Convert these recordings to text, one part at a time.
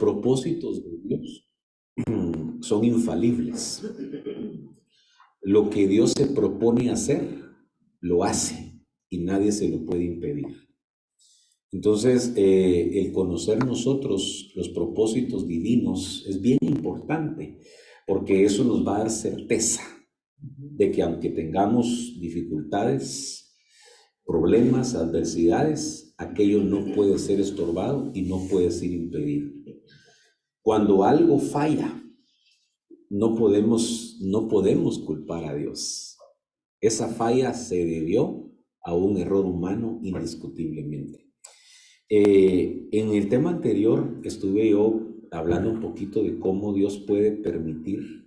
propósitos de Dios son infalibles. Lo que Dios se propone hacer, lo hace y nadie se lo puede impedir. Entonces, el conocer nosotros los propósitos divinos es bien importante, porque eso nos va a dar certeza de que aunque tengamos dificultades, problemas, adversidades, aquello no puede ser estorbado y no puede ser impedido. Cuando algo falla, no podemos culpar a Dios. Esa falla se debió a un error humano indiscutiblemente. En el tema anterior estuve yo hablando un poquito de cómo Dios puede permitir,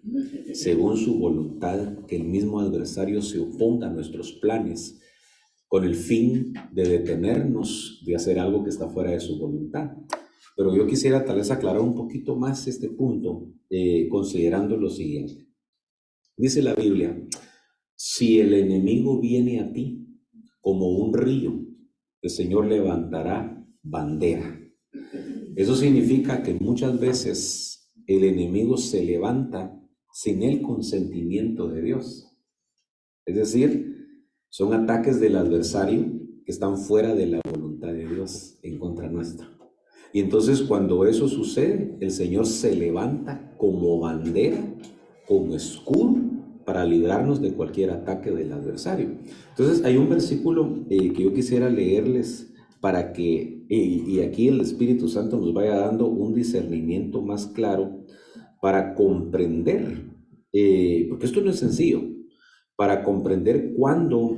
según su voluntad, que el mismo adversario se oponga a nuestros planes con el fin de detenernos de hacer algo que está fuera de su voluntad. Pero yo quisiera tal vez aclarar un poquito más este punto, considerando lo siguiente. Dice la Biblia, si el enemigo viene a ti como un río, el Señor levantará bandera. Eso significa que muchas veces el enemigo se levanta sin el consentimiento de Dios. Es decir, son ataques del adversario que están fuera de la voluntad de Dios en contra nuestra. Y entonces cuando eso sucede, el Señor se levanta como bandera, como escudo, para librarnos de cualquier ataque del adversario. Entonces hay un versículo que yo quisiera leerles para que, y aquí el Espíritu Santo nos vaya dando un discernimiento más claro para comprender, porque esto no es sencillo, para comprender cuándo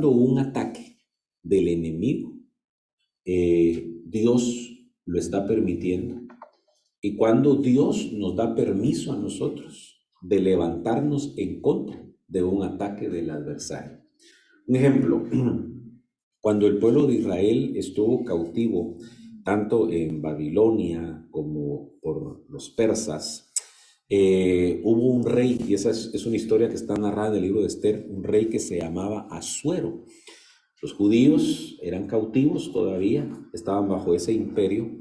un ataque del enemigo Dios lo está permitiendo y cuando Dios nos da permiso a nosotros de levantarnos en contra de un ataque del adversario. Un ejemplo, cuando el pueblo de Israel estuvo cautivo tanto en Babilonia como por los persas, hubo un rey, y esa es una historia que está narrada en el libro de Esther, un rey que se llamaba Asuero. Los judíos eran cautivos todavía, estaban bajo ese imperio,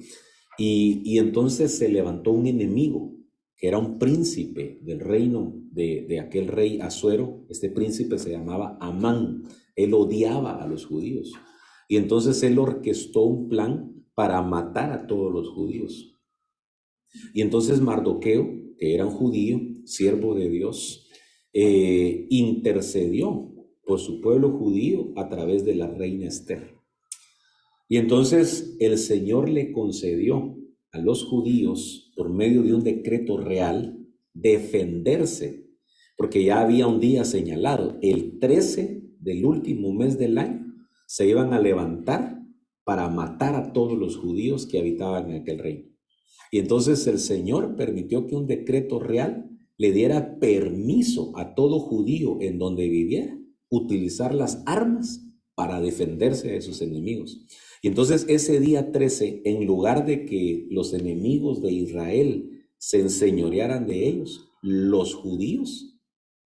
y entonces se levantó un enemigo, que era un príncipe del reino de aquel rey Asuero. Este príncipe se llamaba Amán. Él odiaba a los judíos. Y entonces él orquestó un plan para matar a todos los judíos. Y entonces Mardoqueo, que era un judío, siervo de Dios, intercedió por su pueblo judío a través de la reina Esther. Y entonces el Señor le concedió a los judíos, por medio de un decreto real, defenderse, porque ya había un día señalado, el 13 del último mes del año, se iban a levantar para matar a todos los judíos que habitaban en aquel reino. Y entonces el Señor permitió que un decreto real le diera permiso a todo judío en donde viviera utilizar las armas para defenderse de sus enemigos. Y entonces ese día 13, en lugar de que los enemigos de Israel se enseñorearan de ellos, los judíos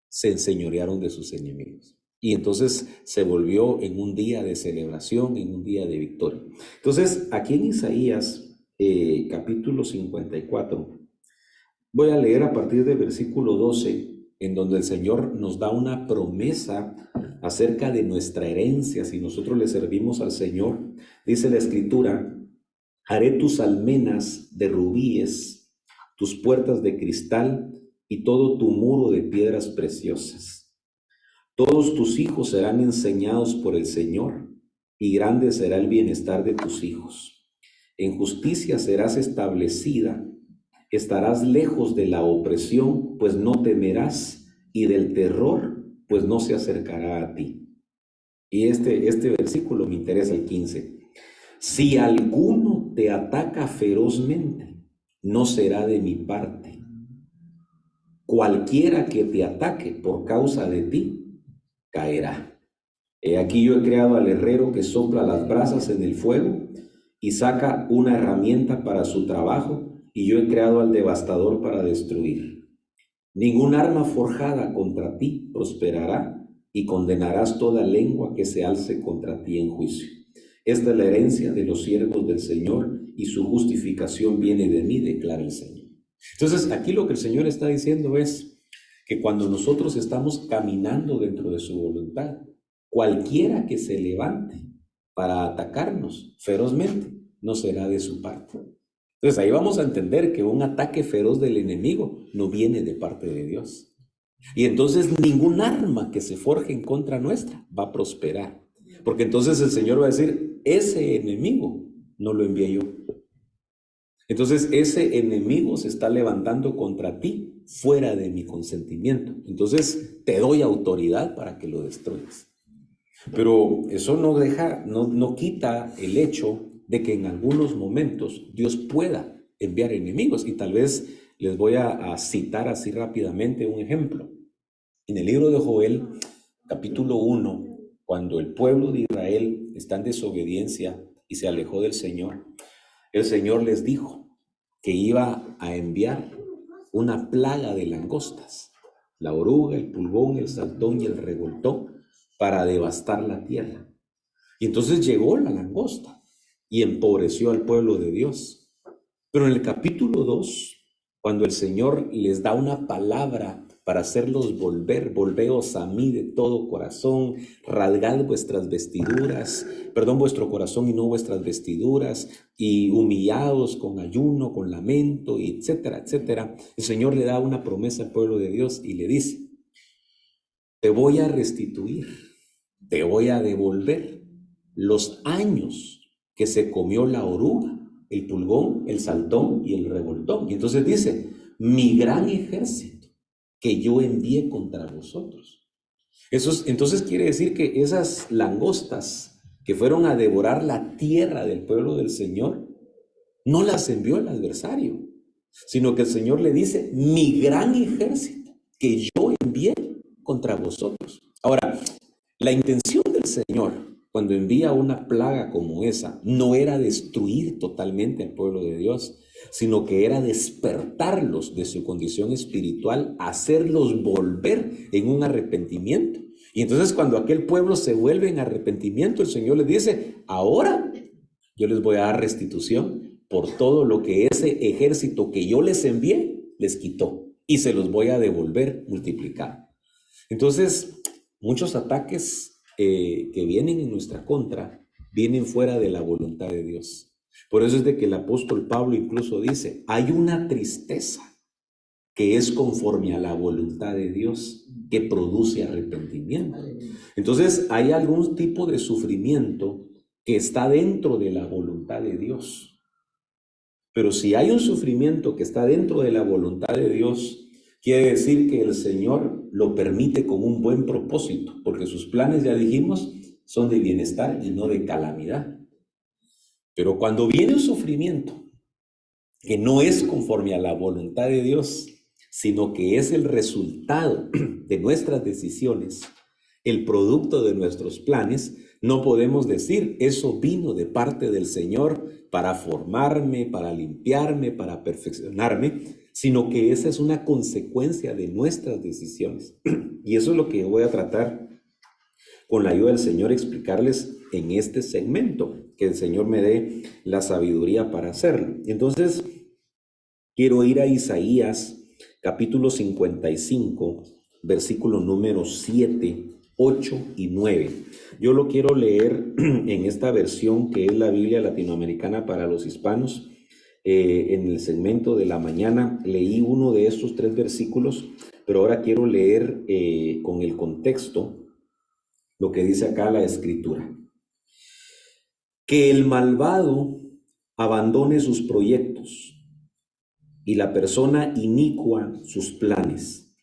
se enseñorearon de sus enemigos. Y entonces se volvió en un día de celebración, en un día de victoria. Entonces, aquí en Isaías, capítulo 54, voy a leer a partir del versículo 12, en donde el Señor nos da una promesa acerca de nuestra herencia si nosotros le servimos al Señor. Dice la Escritura, haré tus almenas de rubíes, tus puertas de cristal y todo tu muro de piedras preciosas. Todos tus hijos serán enseñados por el Señor, y grande será el bienestar de tus hijos. En justicia serás establecida, estarás lejos de la opresión, pues no temerás, y del terror, pues no se acercará a ti. Y este versículo me interesa, el 15. Si alguno te ataca ferozmente, no será de mi parte. Cualquiera que te ataque por causa de ti, caerá. He aquí yo he creado al herrero que sopla las brasas en el fuego y saca una herramienta para su trabajo, y yo he creado al devastador para destruir. Ningún arma forjada contra ti prosperará, y condenarás toda lengua que se alce contra ti en juicio. Esta es la herencia de los siervos del Señor, y su justificación viene de mí, declara el Señor. Entonces, aquí lo que el Señor está diciendo es que cuando nosotros estamos caminando dentro de su voluntad, cualquiera que se levante para atacarnos ferozmente no será de su parte. Entonces, ahí vamos a entender que un ataque feroz del enemigo no viene de parte de Dios. Y entonces ningún arma que se forje en contra nuestra va a prosperar. Porque entonces el Señor va a decir, ese enemigo no lo envié yo. Entonces ese enemigo se está levantando contra ti fuera de mi consentimiento. Entonces te doy autoridad para que lo destruyas. Pero eso no quita el hecho de que en algunos momentos Dios pueda enviar enemigos. Y tal vez les voy a citar así rápidamente un ejemplo. En el libro de Joel, capítulo 1, cuando el pueblo de Israel está en desobediencia y se alejó del Señor, el Señor les dijo que iba a enviar una plaga de langostas, la oruga, el pulgón, el saltón y el revoltón, para devastar la tierra. Y entonces llegó la langosta y empobreció al pueblo de Dios. Pero en el capítulo 2, cuando el Señor les da una palabra para hacerlos volver, volveos a mí de todo corazón, rasgad vuestras vestiduras, vuestro corazón y no vuestras vestiduras, y humillados con ayuno, con lamento, y etcétera, etcétera. El Señor le da una promesa al pueblo de Dios y le dice, te voy a restituir, te voy a devolver los años que se comió la oruga, el pulgón, el saltón y el revoltón. Y entonces dice, mi gran ejército que yo envié contra vosotros. Entonces quiere decir que esas langostas que fueron a devorar la tierra del pueblo del Señor, no las envió el adversario, sino que el Señor le dice, mi gran ejército que yo envié contra vosotros. Ahora, la intención del Señor cuando envía una plaga como esa no era destruir totalmente al pueblo de Dios, sino que era despertarlos de su condición espiritual, hacerlos volver en un arrepentimiento. Y entonces cuando aquel pueblo se vuelve en arrepentimiento, el Señor les dice, ahora yo les voy a dar restitución por todo lo que ese ejército que yo les envié les quitó, y se los voy a devolver multiplicado. Entonces, muchos ataques que vienen en nuestra contra vienen fuera de la voluntad de Dios. Por eso es de que el apóstol Pablo incluso dice, hay una tristeza que es conforme a la voluntad de Dios, que produce arrepentimiento. Entonces, hay algún tipo de sufrimiento que está dentro de la voluntad de Dios. Pero si hay un sufrimiento que está dentro de la voluntad de Dios, quiere decir que el Señor lo permite con un buen propósito, porque sus planes, ya dijimos, son de bienestar y no de calamidad. Pero cuando viene un sufrimiento que no es conforme a la voluntad de Dios, sino que es el resultado de nuestras decisiones, el producto de nuestros planes, no podemos decir, eso vino de parte del Señor para formarme, para limpiarme, para perfeccionarme, sino que esa es una consecuencia de nuestras decisiones. Y eso es lo que voy a tratar con la ayuda del Señor explicarles en este segmento, que el Señor me dé la sabiduría para hacerlo. Entonces, quiero ir a Isaías, capítulo 55, versículo número 7, 8 y 9. Yo lo quiero leer en esta versión que es la Biblia latinoamericana para los hispanos. En el segmento de la mañana leí uno de estos 3 versículos, pero ahora quiero leer con el contexto lo que dice acá la Escritura. Que el malvado abandone sus proyectos y la persona inicua sus planes,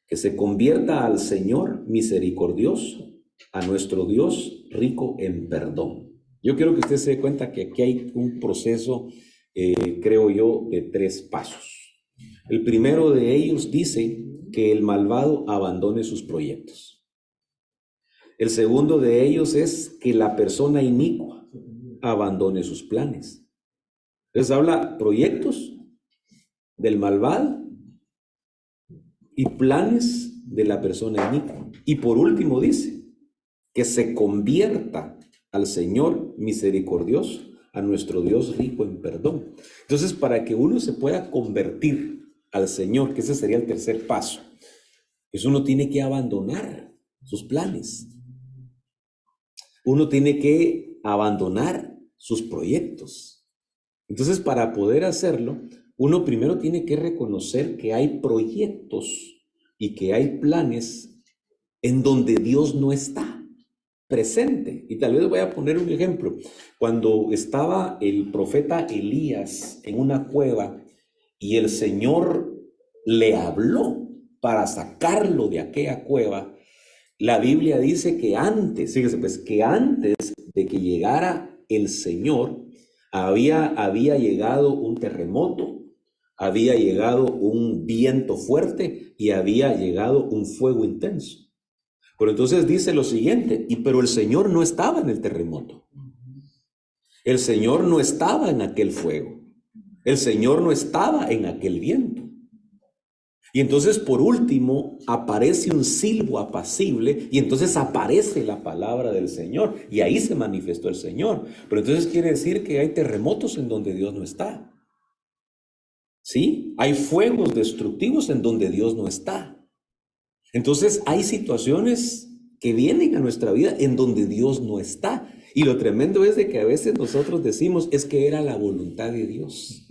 que se convierta al Señor misericordioso, a nuestro Dios rico en perdón. Yo quiero que usted se dé cuenta que aquí hay un proceso, creo yo, de 3 pasos. El primero de ellos dice que el malvado abandone sus proyectos. El segundo de ellos es que la persona inicua abandone sus planes. Entonces habla proyectos del malvado y planes de la persona inicua. Y por último dice que se convierta al Señor misericordioso, a nuestro Dios rico en perdón. Entonces, para que uno se pueda convertir al Señor, que ese sería el tercer paso, pues uno tiene que abandonar sus planes. Uno tiene que abandonar sus proyectos. Entonces, para poder hacerlo, uno primero tiene que reconocer que hay proyectos y que hay planes en donde Dios no está presente. Y tal vez voy a poner un ejemplo. Cuando estaba el profeta Elías en una cueva y el Señor le habló para sacarlo de aquella cueva, la Biblia dice que antes, fíjese pues, que antes de que llegara el Señor, había llegado un terremoto, había llegado un viento fuerte y había llegado un fuego intenso. Pero entonces dice lo siguiente, pero el Señor no estaba en el terremoto. El Señor no estaba en aquel fuego. El Señor no estaba en aquel viento. Y entonces por último aparece un silbo apacible y entonces aparece la palabra del Señor y ahí se manifestó el Señor. Pero entonces quiere decir que hay terremotos en donde Dios no está. ¿Sí? Hay fuegos destructivos en donde Dios no está. Entonces hay situaciones que vienen a nuestra vida en donde Dios no está. Y lo tremendo es de que a veces nosotros decimos es que era la voluntad de Dios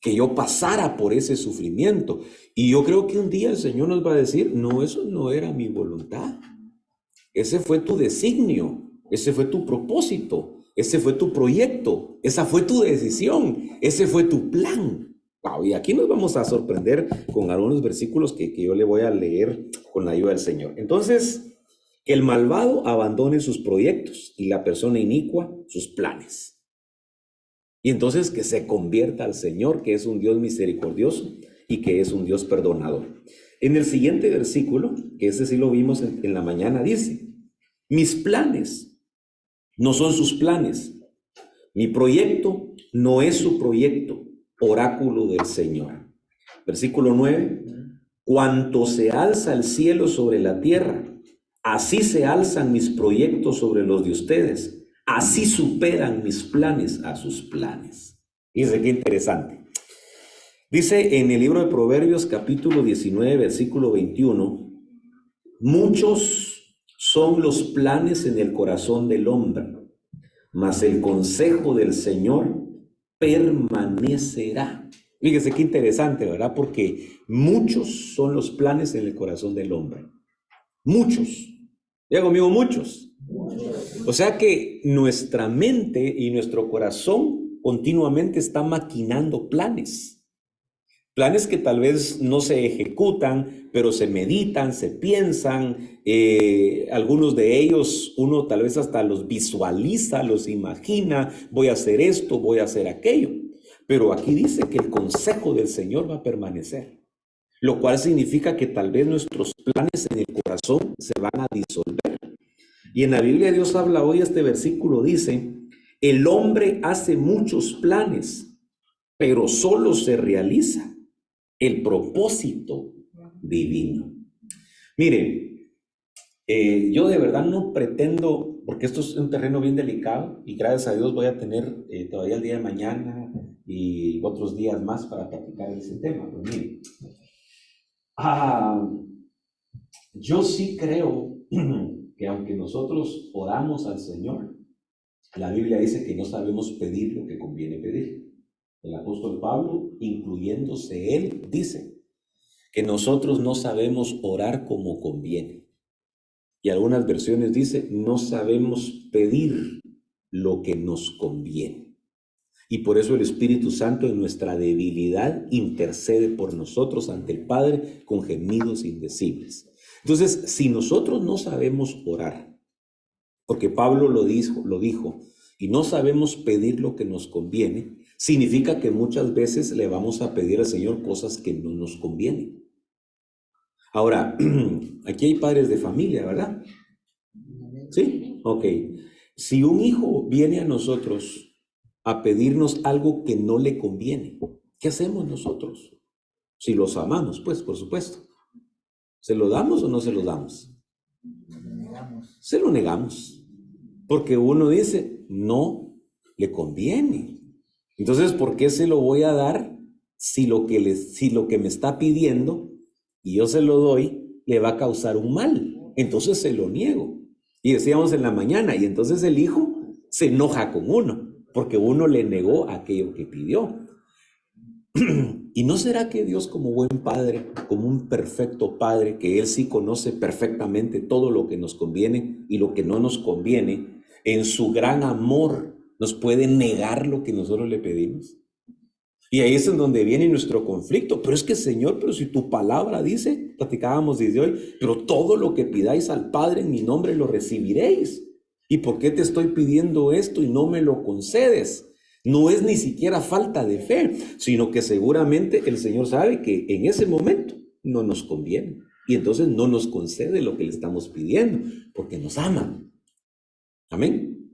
que yo pasara por ese sufrimiento. Y yo creo que un día el Señor nos va a decir, no, eso no era mi voluntad. Ese fue tu designio, ese fue tu propósito, ese fue tu proyecto, esa fue tu decisión, ese fue tu plan. Wow, y aquí nos vamos a sorprender con algunos versículos que yo le voy a leer con la ayuda del Señor. Entonces, que el malvado abandone sus proyectos y la persona inicua sus planes. Y entonces que se convierta al Señor, que es un Dios misericordioso y que es un Dios perdonador. En el siguiente versículo, que ese sí lo vimos en la mañana, dice, mis planes no son sus planes, mi proyecto no es su proyecto, oráculo del Señor. Versículo 9, cuanto se alza el cielo sobre la tierra, así se alzan mis proyectos sobre los de ustedes. Así superan mis planes a sus planes. Dice qué interesante. Dice en el libro de Proverbios capítulo 19, versículo 21, muchos son los planes en el corazón del hombre, mas el consejo del Señor permanecerá. Fíjese qué interesante, ¿verdad? Porque muchos son los planes en el corazón del hombre. Muchos. Diga conmigo, muchos. O sea que nuestra mente y nuestro corazón continuamente está maquinando planes. Planes que tal vez no se ejecutan, pero se meditan, se piensan. Algunos de ellos uno tal vez hasta los visualiza, los imagina. Voy a hacer esto, voy a hacer aquello. Pero aquí dice que el consejo del Señor va a permanecer. Lo cual significa que tal vez nuestros planes en el corazón se van a disolver. Y en la Biblia Dios habla hoy, este versículo dice, el hombre hace muchos planes, pero solo se realiza el propósito divino. Miren, yo de verdad no pretendo, porque esto es un terreno bien delicado y gracias a Dios voy a tener todavía el día de mañana y otros días más para platicar ese tema. Pero miren, yo sí creo que aunque nosotros oramos al Señor, la Biblia dice que no sabemos pedir lo que conviene pedir. El apóstol Pablo, incluyéndose él, dice que nosotros no sabemos orar como conviene. Y algunas versiones dice, no sabemos pedir lo que nos conviene. Y por eso el Espíritu Santo en nuestra debilidad intercede por nosotros ante el Padre con gemidos indecibles. Entonces, si nosotros no sabemos orar, porque Pablo lo dijo, y no sabemos pedir lo que nos conviene, significa que muchas veces le vamos a pedir al Señor cosas que no nos convienen. Ahora, aquí hay padres de familia, ¿verdad? ¿Sí? Ok. Si un hijo viene a nosotros a pedirnos algo que no le conviene, ¿qué hacemos nosotros? Si los amamos, pues, por supuesto. ¿Se lo damos o no se lo damos? Se lo negamos. Porque uno dice, no, le conviene. Entonces, ¿por qué se lo voy a dar si lo que me está pidiendo y yo se lo doy le va a causar un mal? Entonces se lo niego. Y decíamos en la mañana, y entonces el hijo se enoja con uno, porque uno le negó aquello que pidió. ¿Y no será que Dios, como buen padre, como un perfecto padre, que Él sí conoce perfectamente todo lo que nos conviene y lo que no nos conviene, en su gran amor nos puede negar lo que nosotros le pedimos? Y ahí es en donde viene nuestro conflicto. Pero es que, Señor, pero si tu palabra dice, platicábamos desde hoy, pero todo lo que pidáis al Padre en mi nombre lo recibiréis. ¿Y por qué te estoy pidiendo esto y no me lo concedes? No es ni siquiera falta de fe, sino que seguramente el Señor sabe que en ese momento no nos conviene. Y entonces no nos concede lo que le estamos pidiendo, porque nos ama. Amén.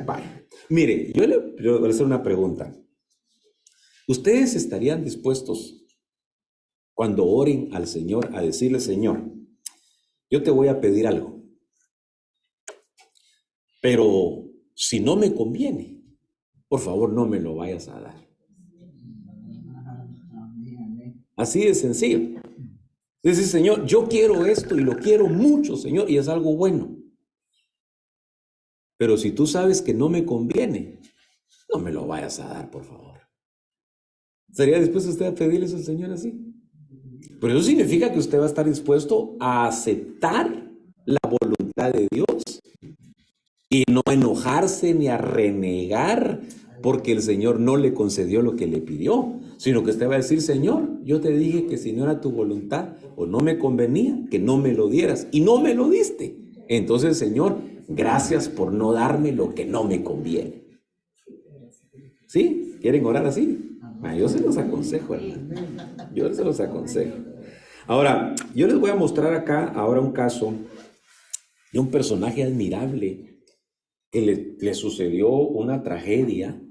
Vale. Mire, yo le voy a hacer una pregunta. ¿Ustedes estarían dispuestos, cuando oren al Señor, a decirle: Señor, yo te voy a pedir algo, pero si no me conviene, por favor no me lo vayas a dar? Así de sencillo. Dice: Señor, yo quiero esto y lo quiero mucho, Señor, y es algo bueno. Pero si tú sabes que no me conviene, no me lo vayas a dar, por favor. ¿Estaría dispuesto usted a pedirle eso al Señor así? Pero eso significa que usted va a estar dispuesto a aceptar la voluntad de Dios y no a enojarse ni a renegar porque el Señor no le concedió lo que le pidió, sino que usted va a decir: Señor, yo te dije que si no era tu voluntad o no me convenía, que no me lo dieras, y no me lo diste. Entonces, Señor, gracias por no darme lo que no me conviene. ¿Sí? ¿Quieren orar así? Yo se los aconsejo, hermano. Yo se los aconsejo. Ahora, yo les voy a mostrar acá ahora un caso de un personaje admirable que le sucedió una tragedia,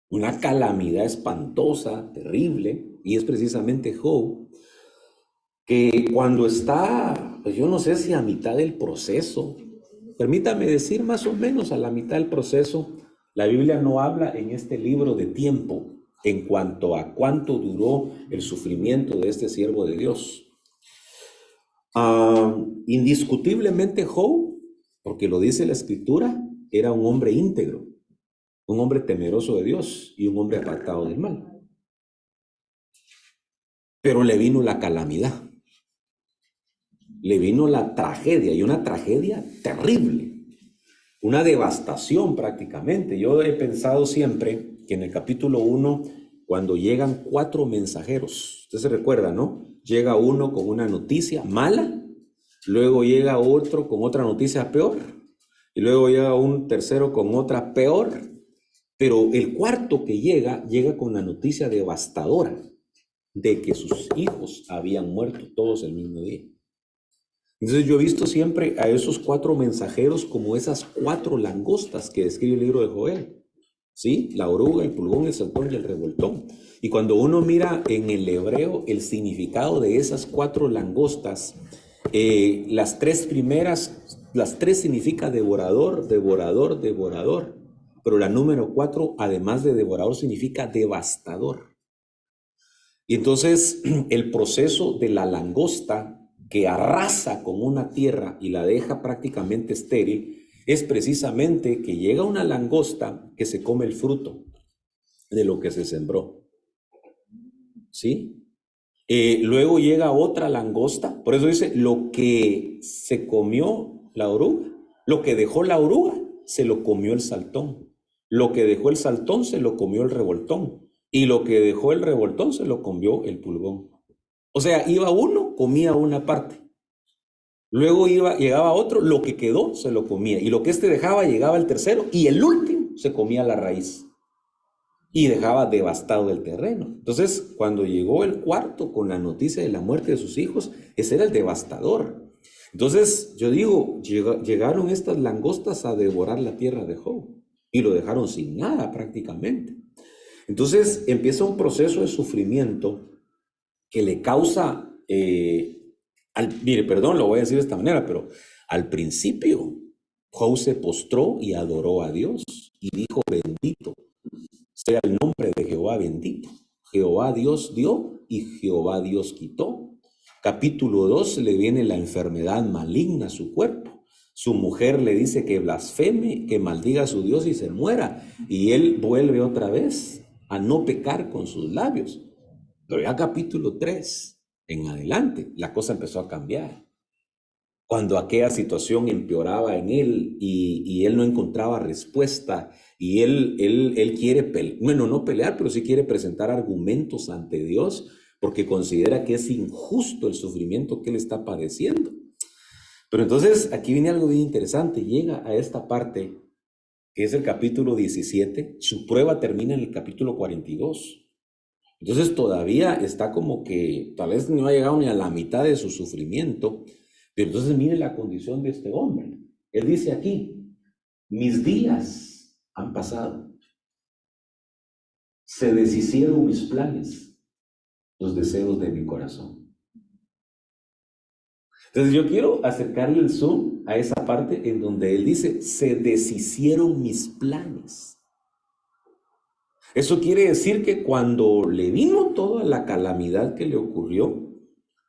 una calamidad espantosa, terrible, y es precisamente Job, que cuando está, pues yo no sé si a mitad del proceso, permítame decir más o menos a la mitad del proceso, la Biblia no habla en este libro de tiempo en cuanto a cuánto duró el sufrimiento de este siervo de Dios. Indiscutiblemente Job, porque lo dice la Escritura, era un hombre íntegro, un hombre temeroso de Dios y un hombre apartado del mal. Pero le vino la calamidad, le vino la tragedia, y una tragedia terrible, una devastación prácticamente. Yo he pensado siempre que en el capítulo 1, cuando llegan 4 mensajeros, usted se recuerda, ¿no? Llega uno con una noticia mala, luego llega otro con otra noticia peor, y luego llega un tercero con otra peor, pero el cuarto que llega con la noticia devastadora de que sus hijos habían muerto todos el mismo día. Entonces yo he visto siempre a esos 4 mensajeros como esas 4 langostas que describe el libro de Joel, ¿sí? La oruga, el pulgón, el saltón y el revoltón. Y cuando uno mira en el hebreo el significado de esas 4 langostas, las 3 primeras, las 3 significa devorador, devorador, devorador. Pero la número 4, además de devorador, significa devastador. Y entonces el proceso de la langosta que arrasa con una tierra y la deja prácticamente estéril, es precisamente que llega una langosta que se come el fruto de lo que se sembró. ¿Sí? Luego llega otra langosta, por eso dice, lo que se comió la oruga, lo que dejó la oruga, se lo comió el saltón. Lo que dejó el saltón, se lo comió el revoltón. Y lo que dejó el revoltón, se lo comió el pulgón. O sea, iba uno, comía una parte. Luego llegaba otro, lo que quedó se lo comía. Y lo que este dejaba, llegaba el tercero. Y el último se comía la raíz. Y dejaba devastado el terreno. Entonces, cuando llegó el cuarto con la noticia de la muerte de sus hijos, ese era el devastador. Entonces, yo digo, llegaron estas langostas a devorar la tierra de Job. Y lo dejaron sin nada prácticamente. Entonces, empieza un proceso de sufrimiento que le causa, mire, perdón, lo voy a decir de esta manera, pero al principio Job se postró y adoró a Dios. y dijo: bendito sea el nombre de Jehová, bendito. Jehová Dios dio y Jehová Dios quitó. Capítulo 2, le viene la enfermedad maligna a su cuerpo. Su mujer le dice que blasfeme, que maldiga a su Dios y se muera. Y él vuelve otra vez a no pecar con sus labios. Pero ya capítulo 3 en adelante, la cosa empezó a cambiar. Cuando aquella situación empeoraba en él y él no encontraba respuesta, y él quiere, no pelear, pero sí quiere presentar argumentos ante Dios, porque considera que es injusto el sufrimiento que él está padeciendo. Pero entonces aquí viene algo bien interesante. Llega a esta parte, que es el capítulo 17, su prueba termina en el capítulo 42. Entonces todavía está como que tal vez no ha llegado ni a la mitad de su sufrimiento. Pero entonces mire la condición de este hombre. Él dice aquí: mis días han pasado, se deshicieron mis planes, los deseos de mi corazón. Entonces yo quiero acercarle el zoom a esa parte en donde él dice: se deshicieron mis planes. Eso quiere decir que cuando le vino toda la calamidad que le ocurrió,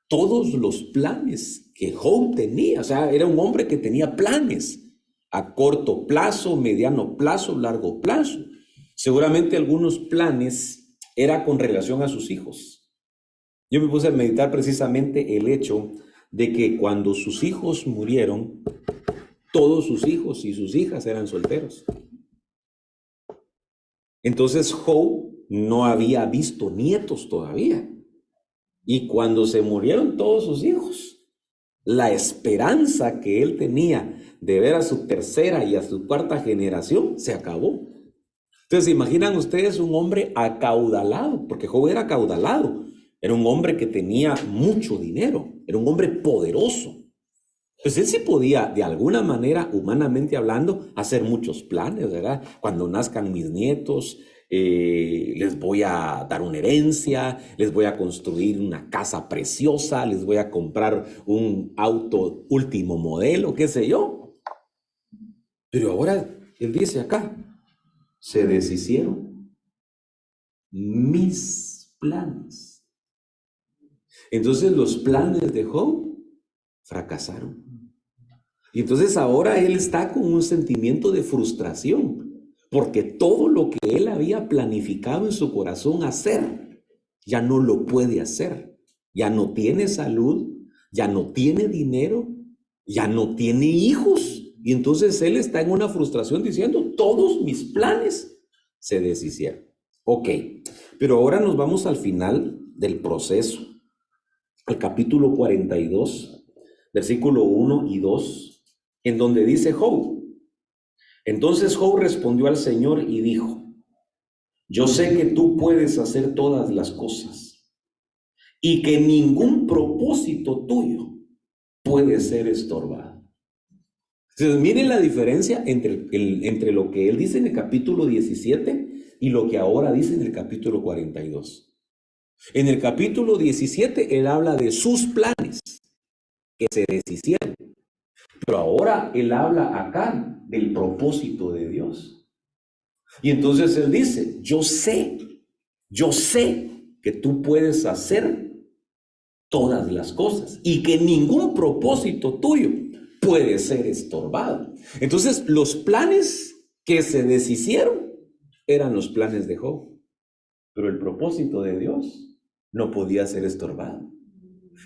todos los planes que Job tenía, o sea, era un hombre que tenía planes a corto plazo, mediano plazo, largo plazo. Seguramente algunos planes era con relación a sus hijos. Yo me puse a meditar precisamente el hecho de que cuando sus hijos murieron, todos sus hijos y sus hijas eran solteros. Entonces Job no había visto nietos todavía. Y cuando se murieron todos sus hijos, la esperanza que él tenía de ver a su tercera y a su cuarta generación se acabó. Entonces, imaginan ustedes un hombre acaudalado, porque Job era acaudalado, era un hombre que tenía mucho dinero, era un hombre poderoso. Pues él sí podía, de alguna manera, humanamente hablando, hacer muchos planes, ¿verdad? Cuando nazcan mis nietos, les voy a dar una herencia, les voy a construir una casa preciosa, les voy a comprar un auto último modelo, qué sé yo. Pero ahora él dice acá: se deshicieron mis planes. Entonces los planes de Job fracasaron. Y entonces ahora él está con un sentimiento de frustración, porque todo lo que él había planificado en su corazón hacer, ya no lo puede hacer. Ya no tiene salud, ya no tiene dinero, ya no tiene hijos. Y entonces él está en una frustración diciendo: todos mis planes se deshicieron. Ok, pero ahora nos vamos al final del proceso, al capítulo 42, versículo 1 y 2. En donde dice Job: entonces Job respondió al Señor y dijo: yo sé que tú puedes hacer todas las cosas y que ningún propósito tuyo puede ser estorbado. Entonces, miren la diferencia entre lo que él dice en el capítulo 17 y lo que ahora dice en el capítulo 42. En el capítulo 17 él habla de sus planes que se deshicieron. Pero ahora él habla acá del propósito de Dios. Y entonces él dice: yo sé que tú puedes hacer todas las cosas y que ningún propósito tuyo puede ser estorbado. Entonces los planes que se deshicieron eran los planes de Job, pero el propósito de Dios no podía ser estorbado.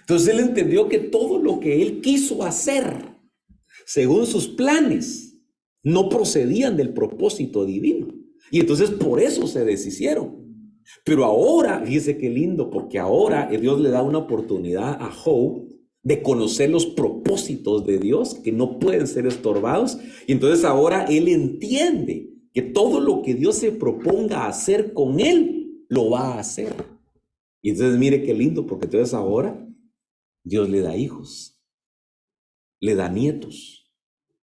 Entonces él entendió que todo lo que él quiso hacer según sus planes, no procedían del propósito divino. Y entonces por eso se deshicieron. Pero ahora, fíjese qué lindo, porque ahora Dios le da una oportunidad a Job de conocer los propósitos de Dios que no pueden ser estorbados. Y entonces ahora él entiende que todo lo que Dios se proponga hacer con él, lo va a hacer. Y entonces mire qué lindo, porque entonces ahora Dios le da hijos, le da nietos,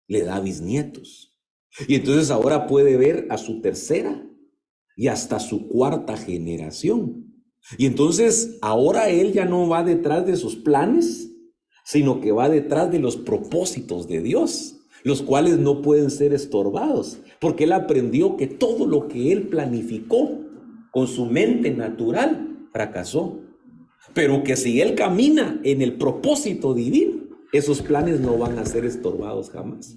le da bisnietos. Y entonces ahora puede ver a su tercera y hasta su cuarta generación. Y entonces ahora él ya no va detrás de sus planes, sino que va detrás de los propósitos de Dios. los cuales no pueden ser estorbados, porque él aprendió que todo lo que él planificó con su mente natural fracasó, pero que si él camina en el propósito divino, esos planes no van a ser estorbados jamás.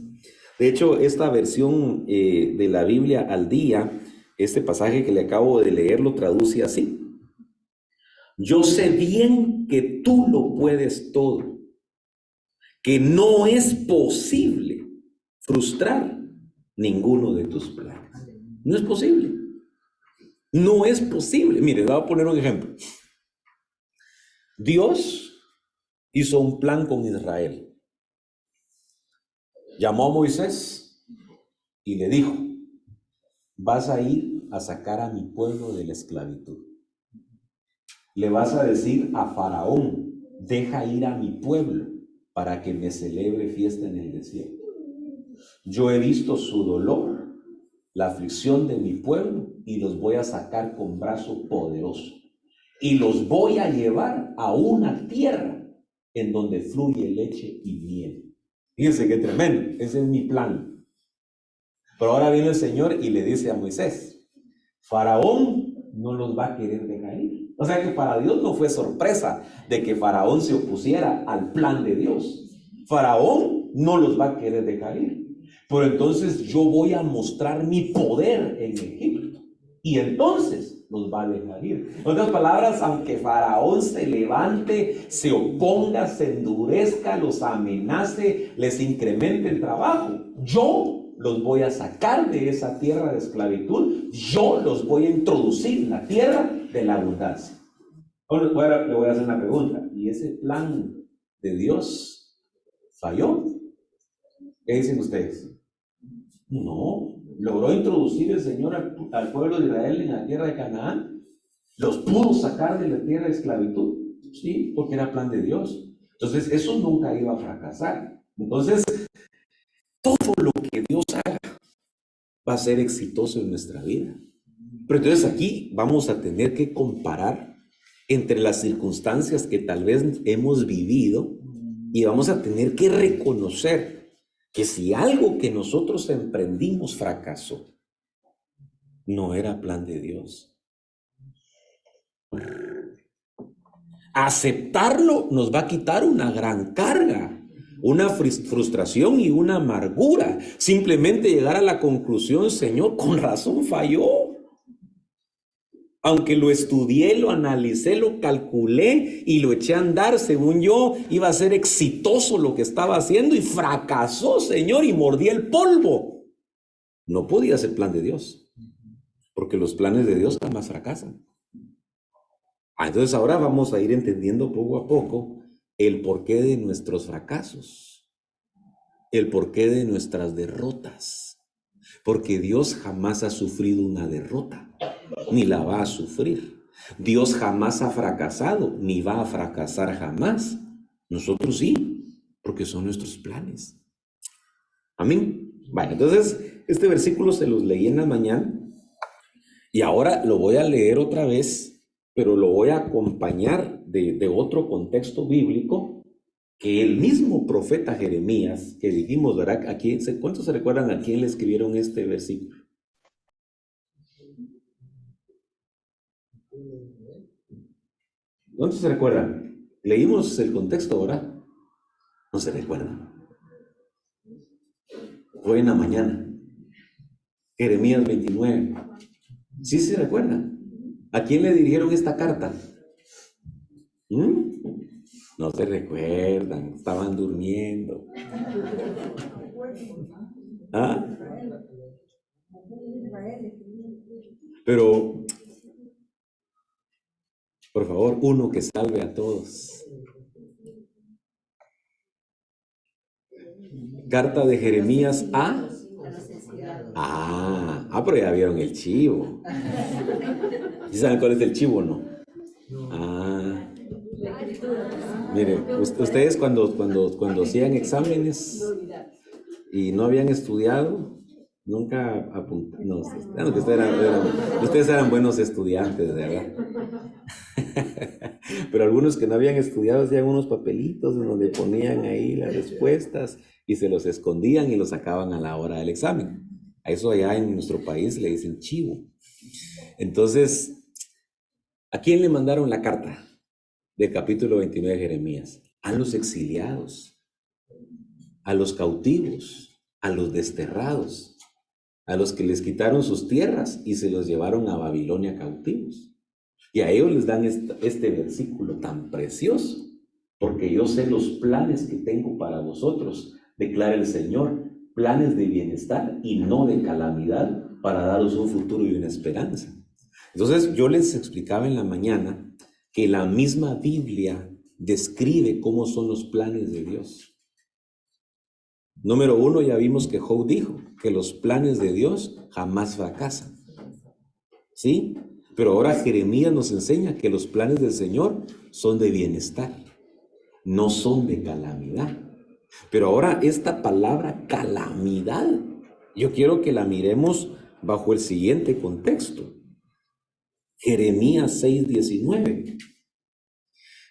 De hecho, esta versión de la Biblia al día, este pasaje que le acabo de leer, lo traduce así: yo sé bien que tú lo puedes todo, que no es posible frustrar ninguno de tus planes. No es posible. No es posible. Mire, le voy a poner un ejemplo. Dios hizo un plan con Israel. Llamó a Moisés y le dijo: vas a ir a sacar a mi pueblo de la esclavitud. Le vas a decir a Faraón: deja ir a mi pueblo para que me celebre fiesta en el desierto. Yo he visto su dolor, la aflicción de mi pueblo, y los voy a sacar con brazo poderoso. Y los voy a llevar a una tierra en donde fluye leche y miel. Fíjense qué tremendo, ese es mi plan. Pero ahora viene el Señor y le dice a Moisés: Faraón no los va a querer dejar ir. O sea que para Dios no fue sorpresa de que Faraón se opusiera al plan de Dios. Faraón no los va a querer dejar ir. Pero entonces yo voy a mostrar mi poder en Egipto, y entonces los va a dejar ir. En otras palabras, aunque Faraón se levante, se oponga, se endurezca, los amenace, les incremente el trabajo, yo los voy a sacar de esa tierra de esclavitud, yo los voy a introducir en la tierra de la abundancia. Ahora le voy a hacer una pregunta: ¿y ese plan de Dios falló? ¿Qué dicen ustedes? No, logró introducir el Señor al pueblo de Israel en la tierra de Canaán. Los pudo sacar de la tierra de esclavitud, sí, porque era plan de Dios. Entonces eso nunca iba a fracasar. Entonces todo lo que Dios haga va a ser exitoso en nuestra vida. Pero entonces aquí vamos a tener que comparar entre las circunstancias que tal vez hemos vivido, y vamos a tener que reconocer que si algo que nosotros emprendimos fracasó, no era plan de Dios. Aceptarlo nos va a quitar una gran carga, una frustración y una amargura. Simplemente llegar a la conclusión: Señor, con razón falló. Aunque lo estudié, lo analicé, lo calculé y lo eché a andar, según yo iba a ser exitoso lo que estaba haciendo, y fracasó, Señor, y mordí el polvo. No podía ser plan de Dios, porque los planes de Dios jamás fracasan. Entonces ahora vamos a ir entendiendo poco a poco el porqué de nuestros fracasos, el porqué de nuestras derrotas. Porque Dios jamás ha sufrido una derrota, ni la va a sufrir. Dios jamás ha fracasado, ni va a fracasar jamás. Nosotros sí, porque son nuestros planes. Amén. Bueno, entonces este versículo se los leí en la mañana, y ahora lo voy a leer otra vez, pero lo voy a acompañar de otro contexto bíblico que el mismo profeta Jeremías, que dijimos, ¿verdad? ¿Cuántos se recuerdan a quién le escribieron este versículo? ¿Cuántos se recuerdan? Leímos el contexto, ¿verdad? No se recuerdan. Fue en la mañana. Jeremías 29. ¿Sí se recuerdan? ¿A quién le dirigieron esta carta? No se recuerdan, estaban durmiendo. ¿Ah? Pero, por favor, uno que salve a todos. Carta de Jeremías a... pero ya vieron el chivo. ¿Sí saben cuál es el chivo o no? Mire, ustedes cuando hacían exámenes y no habían estudiado, nunca apuntaron. No, ustedes eran buenos estudiantes, ¿verdad? Pero algunos que no habían estudiado hacían unos papelitos en donde ponían ahí las respuestas y se los escondían y los sacaban a la hora del examen. A eso allá en nuestro país le dicen chivo. Entonces, ¿a quién le mandaron la carta del capítulo 29 de Jeremías? A los exiliados, a los cautivos, a los desterrados, a los que les quitaron sus tierras y se los llevaron a Babilonia cautivos. Y a ellos les dan este versículo tan precioso, porque yo sé los planes que tengo para vosotros, declara el Señor, planes de bienestar y no de calamidad, para daros un futuro y una esperanza. Entonces yo les explicaba en la mañana que la misma Biblia describe cómo son los planes de Dios. Número 1, ya vimos que Job dijo que los planes de Dios jamás fracasan. ¿Sí? Pero ahora Jeremías nos enseña que los planes del Señor son de bienestar, no son de calamidad. Pero ahora esta palabra calamidad, yo quiero que la miremos bajo el siguiente contexto. Jeremías 6:19.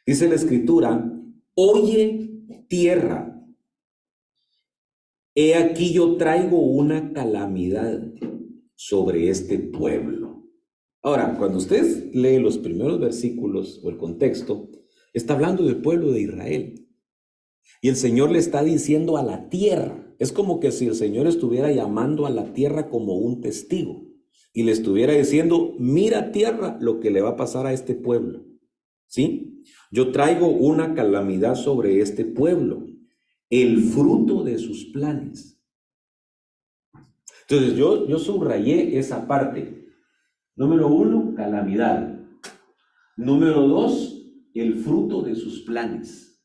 Dice la Escritura, oye tierra, he aquí yo traigo una calamidad sobre este pueblo. Ahora, cuando usted lee los primeros versículos o el contexto, está hablando del pueblo de Israel. Y el Señor le está diciendo a la tierra, es como que si el Señor estuviera llamando a la tierra como un testigo y le estuviera diciendo, mira tierra lo que le va a pasar a este pueblo. ¿Sí? Yo traigo una calamidad sobre este pueblo, el fruto de sus planes. Entonces yo subrayé esa parte. Número 1, calamidad. Número 2, el fruto de sus planes.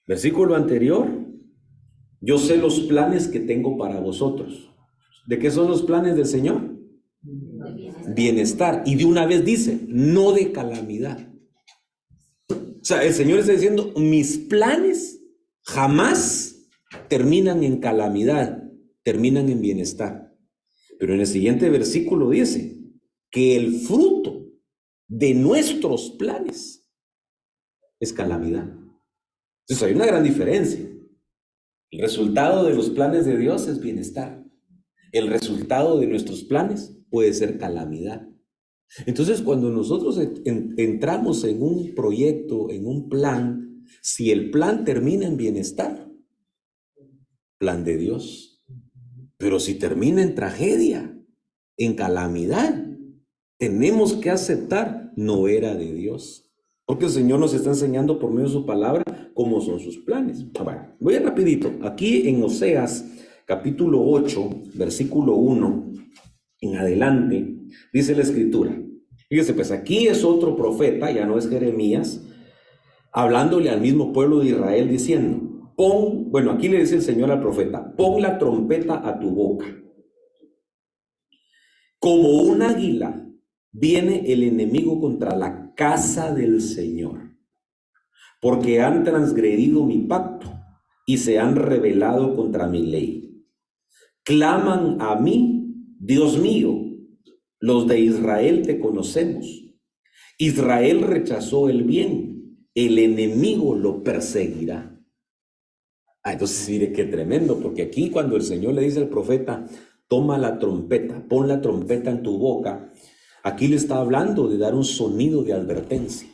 Versículo anterior, yo sé los planes que tengo para vosotros. ¿De qué son los planes del Señor? Bienestar. Y de una vez dice, no de calamidad. O sea, el Señor está diciendo, mis planes jamás terminan en calamidad, terminan en bienestar. Pero en el siguiente versículo dice que el fruto de nuestros planes es calamidad. Entonces hay una gran diferencia. El resultado de los planes de Dios es bienestar. El resultado de nuestros planes puede ser calamidad. Entonces, cuando nosotros entramos en un proyecto, en un plan, si el plan termina en bienestar, plan de Dios. Pero si termina en tragedia, en calamidad, tenemos que aceptar, no era de Dios. Porque el Señor nos está enseñando por medio de su palabra cómo son sus planes. Bueno, voy rapidito. Aquí en Oseas, capítulo 8, versículo 1, en adelante, dice la Escritura. Fíjese, pues aquí es otro profeta, ya no es Jeremías, hablándole al mismo pueblo de Israel diciendo, aquí le dice el Señor al profeta, pon la trompeta a tu boca. Como un águila viene el enemigo contra la casa del Señor, porque han transgredido mi pacto y se han rebelado contra mi ley. Claman a mí, Dios mío, los de Israel te conocemos. Israel rechazó el bien, el enemigo lo perseguirá. Entonces mire qué tremendo, porque aquí cuando el Señor le dice al profeta, toma la trompeta, pon la trompeta en tu boca, aquí le está hablando de dar un sonido de advertencia,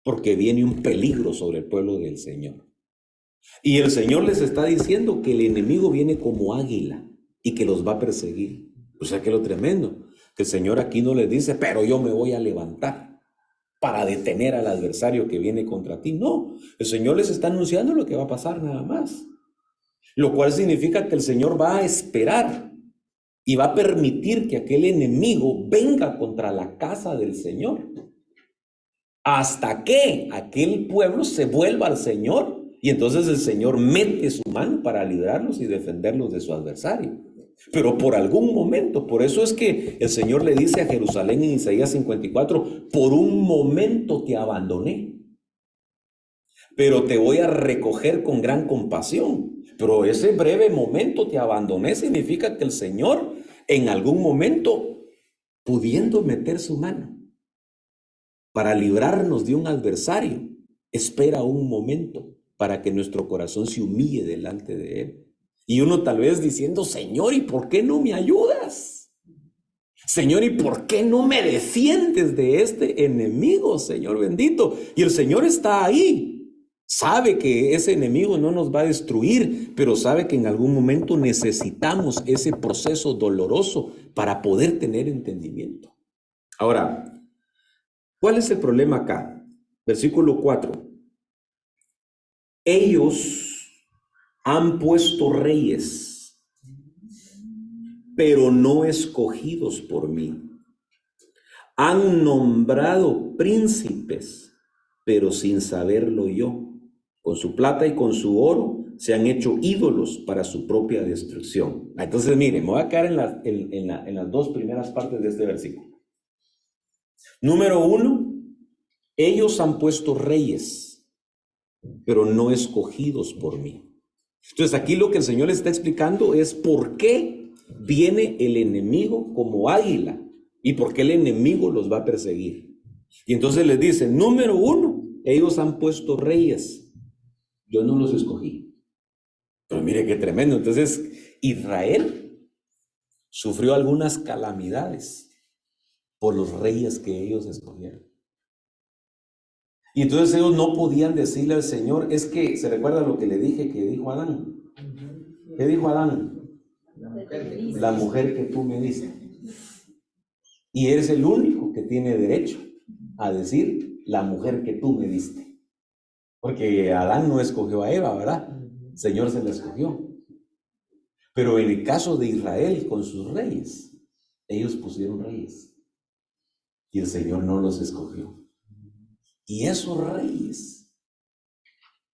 porque viene un peligro sobre el pueblo del Señor. Y el Señor les está diciendo que el enemigo viene como águila y que los va a perseguir. O sea que lo tremendo, que el Señor aquí no les dice, pero yo me voy a levantar para detener al adversario que viene contra ti. No, el Señor les está anunciando lo que va a pasar nada más. Lo cual significa que el Señor va a esperar y va a permitir que aquel enemigo venga contra la casa del Señor. Hasta que aquel pueblo se vuelva al Señor y entonces el Señor mete su mano para librarlos y defenderlos de su adversario. Pero por algún momento, por eso es que el Señor le dice a Jerusalén en Isaías 54, por un momento te abandoné, pero te voy a recoger con gran compasión. Pero ese breve momento te abandoné significa que el Señor en algún momento, pudiendo meter su mano, para librarnos de un adversario, espera un momento para que nuestro corazón se humille delante de Él. Y uno tal vez diciendo, Señor, ¿y por qué no me ayudas? Señor, ¿y por qué no me defiendes de este enemigo, Señor bendito? Y el Señor está ahí. Sabe que ese enemigo no nos va a destruir, pero sabe que en algún momento necesitamos ese proceso doloroso para poder tener entendimiento. Ahora, ¿cuál es el problema acá? Versículo 4. Ellos han puesto reyes, pero no escogidos por mí. Han nombrado príncipes, pero sin saberlo yo. Con su plata y con su oro se han hecho ídolos para su propia destrucción. Entonces, miren, me voy a quedar en las dos primeras partes de este versículo. Número 1, ellos han puesto reyes, pero no escogidos por mí. Entonces, aquí lo que el Señor les está explicando es por qué viene el enemigo como águila y por qué el enemigo los va a perseguir. Y entonces les dice, número 1, ellos han puesto reyes. Yo no los escogí. Pero mire qué tremendo. Entonces, Israel sufrió algunas calamidades por los reyes que ellos escogieron. Y entonces ellos no podían decirle al Señor, es que, ¿se recuerda lo que le dije que dijo Adán? ¿Qué dijo Adán? La mujer que tú me diste. Y eres el único que tiene derecho a decir la mujer que tú me diste. Porque Adán no escogió a Eva, ¿verdad? El Señor se la escogió. Pero en el caso de Israel con sus reyes, ellos pusieron reyes. Y el Señor no los escogió. Y esos reyes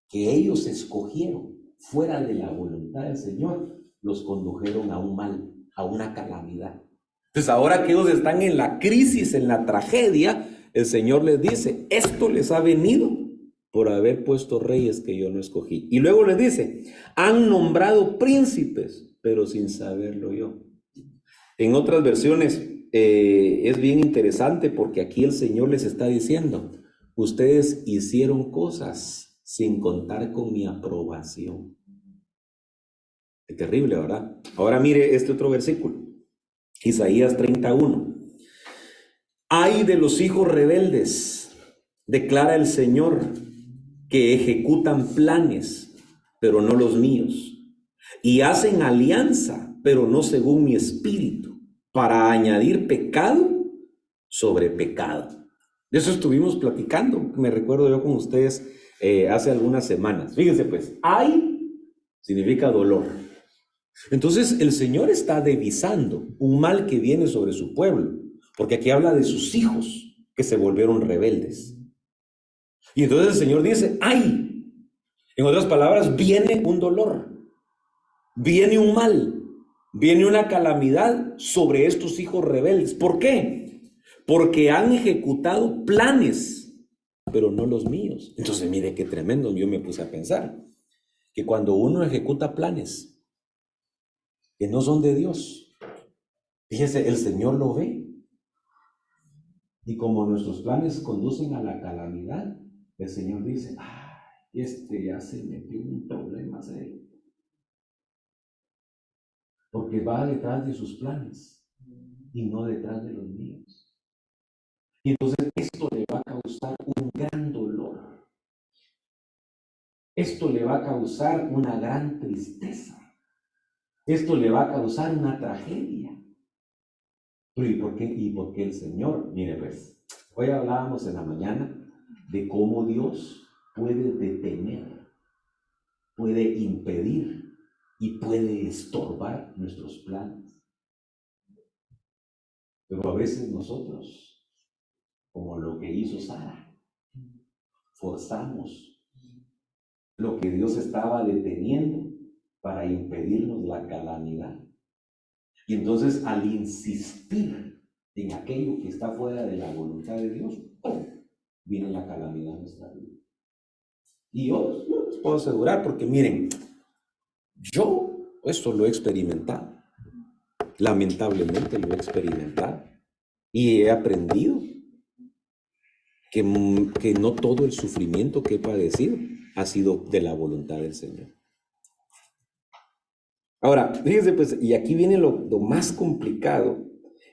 que ellos escogieron fuera de la voluntad del Señor, los condujeron a un mal, a una calamidad. Entonces ahora que ellos están en la crisis, en la tragedia, el Señor les dice, esto les ha venido por haber puesto reyes que yo no escogí. Y luego les dice, han nombrado príncipes, pero sin saberlo yo. En otras versiones es bien interesante porque aquí el Señor les está diciendo, ustedes hicieron cosas sin contar con mi aprobación. Es terrible, ¿verdad? Ahora mire este otro versículo, Isaías 31. Ay de los hijos rebeldes, declara el Señor, que ejecutan planes, pero no los míos, y hacen alianza, pero no según mi espíritu, para añadir pecado sobre pecado. De eso estuvimos platicando, me recuerdo yo con ustedes hace algunas semanas. Fíjense pues, ay significa dolor. Entonces el Señor está divisando un mal que viene sobre su pueblo, porque aquí habla de sus hijos que se volvieron rebeldes. Y entonces el Señor dice, ¡ay! En otras palabras, viene un dolor, viene un mal, viene una calamidad sobre estos hijos rebeldes. ¿Por qué? Porque han ejecutado planes, pero no los míos. Entonces, mire qué tremendo, yo me puse a pensar que cuando uno ejecuta planes que no son de Dios, fíjese, el Señor lo ve. Y como nuestros planes conducen a la calamidad, el Señor dice, ya se metió en un problema serio. Porque va detrás de sus planes y no detrás de los míos. Y entonces esto le va a causar un gran dolor. Esto le va a causar una gran tristeza. Esto le va a causar una tragedia. Pero ¿y por qué el Señor? Mire pues, hoy hablábamos en la mañana de cómo Dios puede detener, puede impedir y puede estorbar nuestros planes. Pero a veces nosotros, como lo que hizo Sara, forzamos lo que Dios estaba deteniendo para impedirnos la calamidad. Y entonces al insistir en aquello que está fuera de la voluntad de Dios, viene la calamidad en nuestra vida. Y yo les puedo asegurar, porque miren, yo esto lo he experimentado. Lamentablemente lo he experimentado y he aprendido que no todo el sufrimiento que he padecido ha sido de la voluntad del Señor. Ahora, fíjense pues, y aquí viene lo más complicado,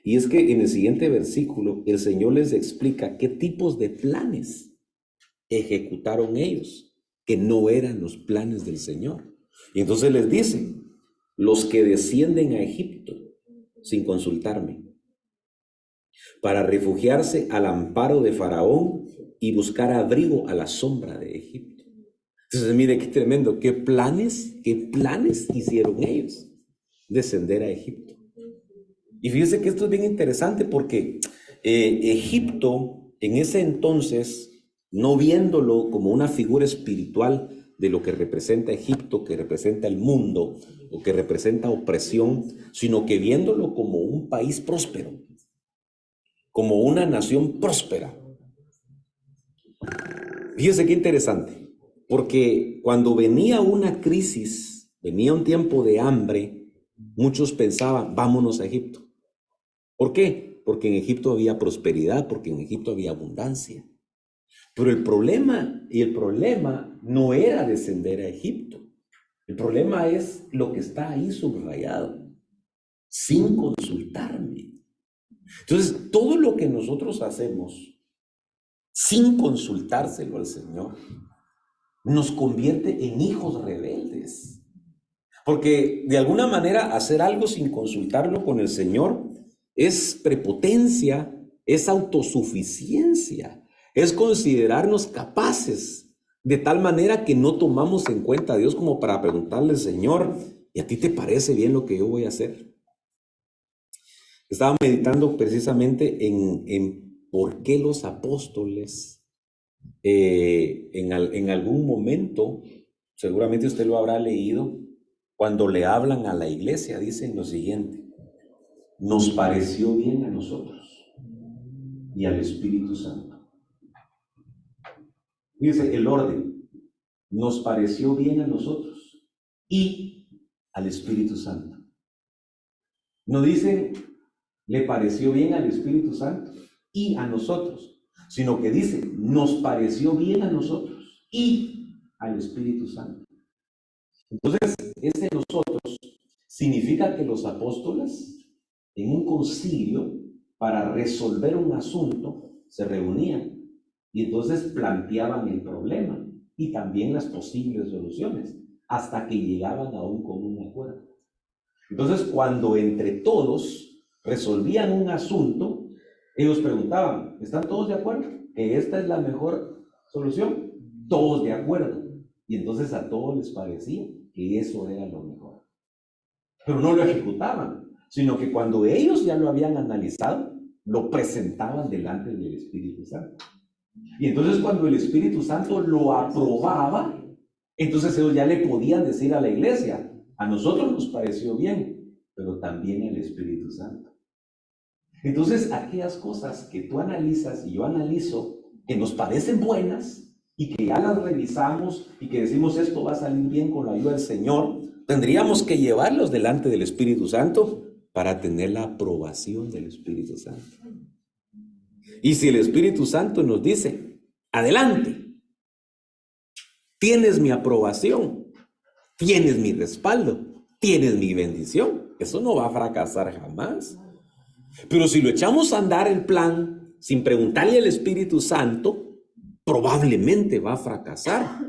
y es que en el siguiente versículo el Señor les explica qué tipos de planes ejecutaron ellos, que no eran los planes del Señor. Y entonces les dice, los que descienden a Egipto sin consultarme, para refugiarse al amparo de Faraón y buscar abrigo a la sombra de Egipto. Entonces, mire qué tremendo, qué planes hicieron ellos, descender a Egipto. Y fíjense que esto es bien interesante porque Egipto en ese entonces, no viéndolo como una figura espiritual de lo que representa Egipto, que representa el mundo, o que representa opresión, sino que viéndolo como un país próspero, como una nación próspera. Fíjense qué interesante, porque cuando venía una crisis, venía un tiempo de hambre, muchos pensaban, vámonos a Egipto. ¿Por qué? Porque en Egipto había prosperidad, porque en Egipto había abundancia. Pero el problema no era descender a Egipto. El problema es lo que está ahí subrayado, sin consultarme. Entonces, todo lo que nosotros hacemos sin consultárselo al Señor, nos convierte en hijos rebeldes. Porque de alguna manera hacer algo sin consultarlo con el Señor es prepotencia, es autosuficiencia, es considerarnos capaces, de tal manera que no tomamos en cuenta a Dios como para preguntarle, Señor, ¿y a ti te parece bien lo que yo voy a hacer? Estaba meditando precisamente en por qué los apóstoles en algún momento, seguramente usted lo habrá leído, cuando le hablan a la iglesia, dicen lo siguiente, nos pareció bien a nosotros y al Espíritu Santo. Dice el orden, nos pareció bien a nosotros y al Espíritu Santo. No dicen, le pareció bien al Espíritu Santo y a nosotros, sino que dice, nos pareció bien a nosotros y al Espíritu Santo. Entonces, ese nosotros significa que los apóstoles en un concilio para resolver un asunto se reunían y entonces planteaban el problema y también las posibles soluciones hasta que llegaban a un común acuerdo. Entonces, cuando entre todos resolvían un asunto, ellos preguntaban, ¿están todos de acuerdo? ¿Que esta es la mejor solución? Todos de acuerdo. Y entonces a todos les parecía que eso era lo mejor. Pero no lo ejecutaban, sino que cuando ellos ya lo habían analizado, lo presentaban delante del Espíritu Santo. Y entonces cuando el Espíritu Santo lo aprobaba, entonces ellos ya le podían decir a la iglesia, a nosotros nos pareció bien, pero también al Espíritu Santo. Entonces aquellas cosas que tú analizas y yo analizo, que nos parecen buenas y que ya las revisamos y que decimos esto va a salir bien con la ayuda del Señor, tendríamos que llevarlos delante del Espíritu Santo para tener la aprobación del Espíritu Santo. Y si el Espíritu Santo nos dice, adelante, tienes mi aprobación, tienes mi respaldo, tienes mi bendición, eso no va a fracasar jamás. Pero si lo echamos a andar el plan sin preguntarle al Espíritu Santo, probablemente va a fracasar.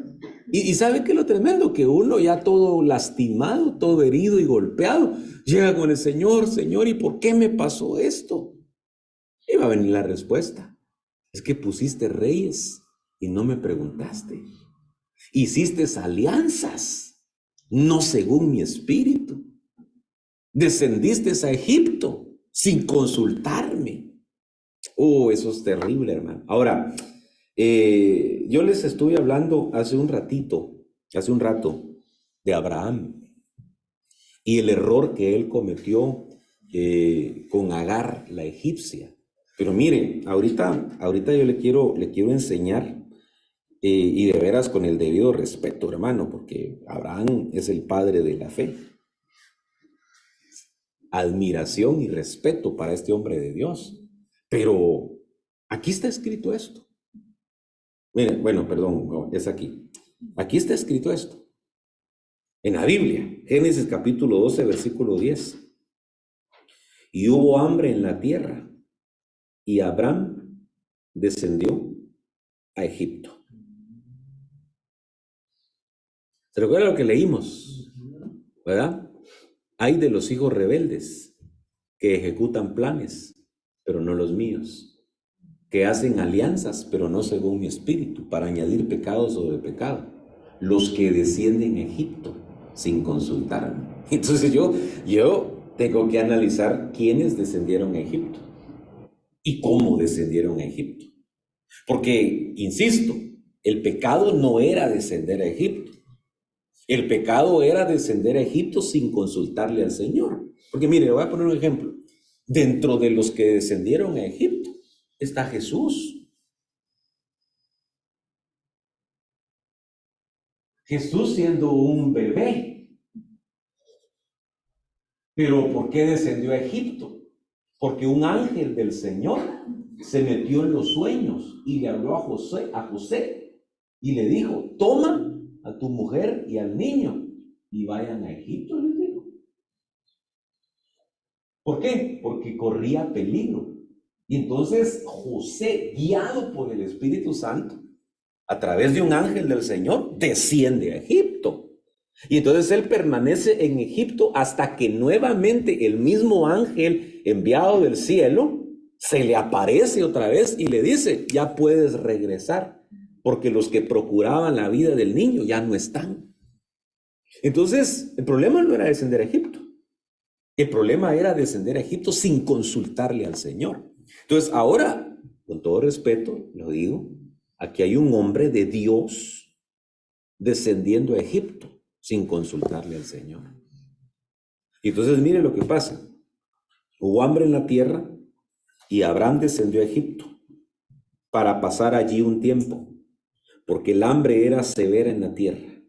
Y ¿sabe qué es lo tremendo? Que uno ya todo lastimado, todo herido y golpeado, llega con el Señor, Señor, ¿y por qué me pasó esto? Y va a venir la respuesta. Es que pusiste reyes y no me preguntaste. Hiciste alianzas, no según mi espíritu. Descendiste a Egipto sin consultarme. Oh, eso es terrible, hermano. Ahora, yo les estuve hablando hace un rato, de Abraham y el error que él cometió con Agar, la egipcia. Pero miren, ahorita yo le quiero enseñar, y de veras con el debido respeto, hermano, porque Abraham es el padre de la fe. Admiración y respeto para este hombre de Dios. Pero aquí está escrito esto. Miren, bueno, perdón, no, es aquí. Aquí está escrito esto. En la Biblia, Génesis capítulo 12, versículo 10. Y hubo hambre en la tierra, y Abraham descendió a Egipto. ¿Se recuerda lo que leímos? ¿Verdad? Hay de los hijos rebeldes que ejecutan planes, pero no los míos, que hacen alianzas, pero no según mi espíritu, para añadir pecado sobre pecado. Los que descienden a Egipto sin consultarme. Entonces yo tengo que analizar quiénes descendieron a Egipto y cómo descendieron a Egipto. Porque, insisto, el pecado no era descender a Egipto. El pecado era descender a Egipto sin consultarle al Señor. Porque mire, le voy a poner un ejemplo. Dentro de los que descendieron a Egipto está Jesús. Jesús siendo un bebé. Pero ¿por qué descendió a Egipto? Porque un ángel del Señor se metió en los sueños y le habló a José y le dijo, toma a tu mujer y al niño y vayan a Egipto, les dijo. ¿Por qué? Porque corría peligro. Y entonces José, guiado por el Espíritu Santo, a través de un ángel del Señor, desciende a Egipto. Y entonces él permanece en Egipto hasta que nuevamente el mismo ángel enviado del cielo se le aparece otra vez y le dice, ya puedes regresar, porque los que procuraban la vida del niño ya no están. Entonces, el problema no era descender a Egipto. El problema era descender a Egipto sin consultarle al Señor. Entonces, ahora, con todo respeto, lo digo, aquí hay un hombre de Dios descendiendo a Egipto sin consultarle al Señor. Y entonces, mire lo que pasa. Hubo hambre en la tierra y Abraham descendió a Egipto para pasar allí un tiempo, porque el hambre era severa en la tierra.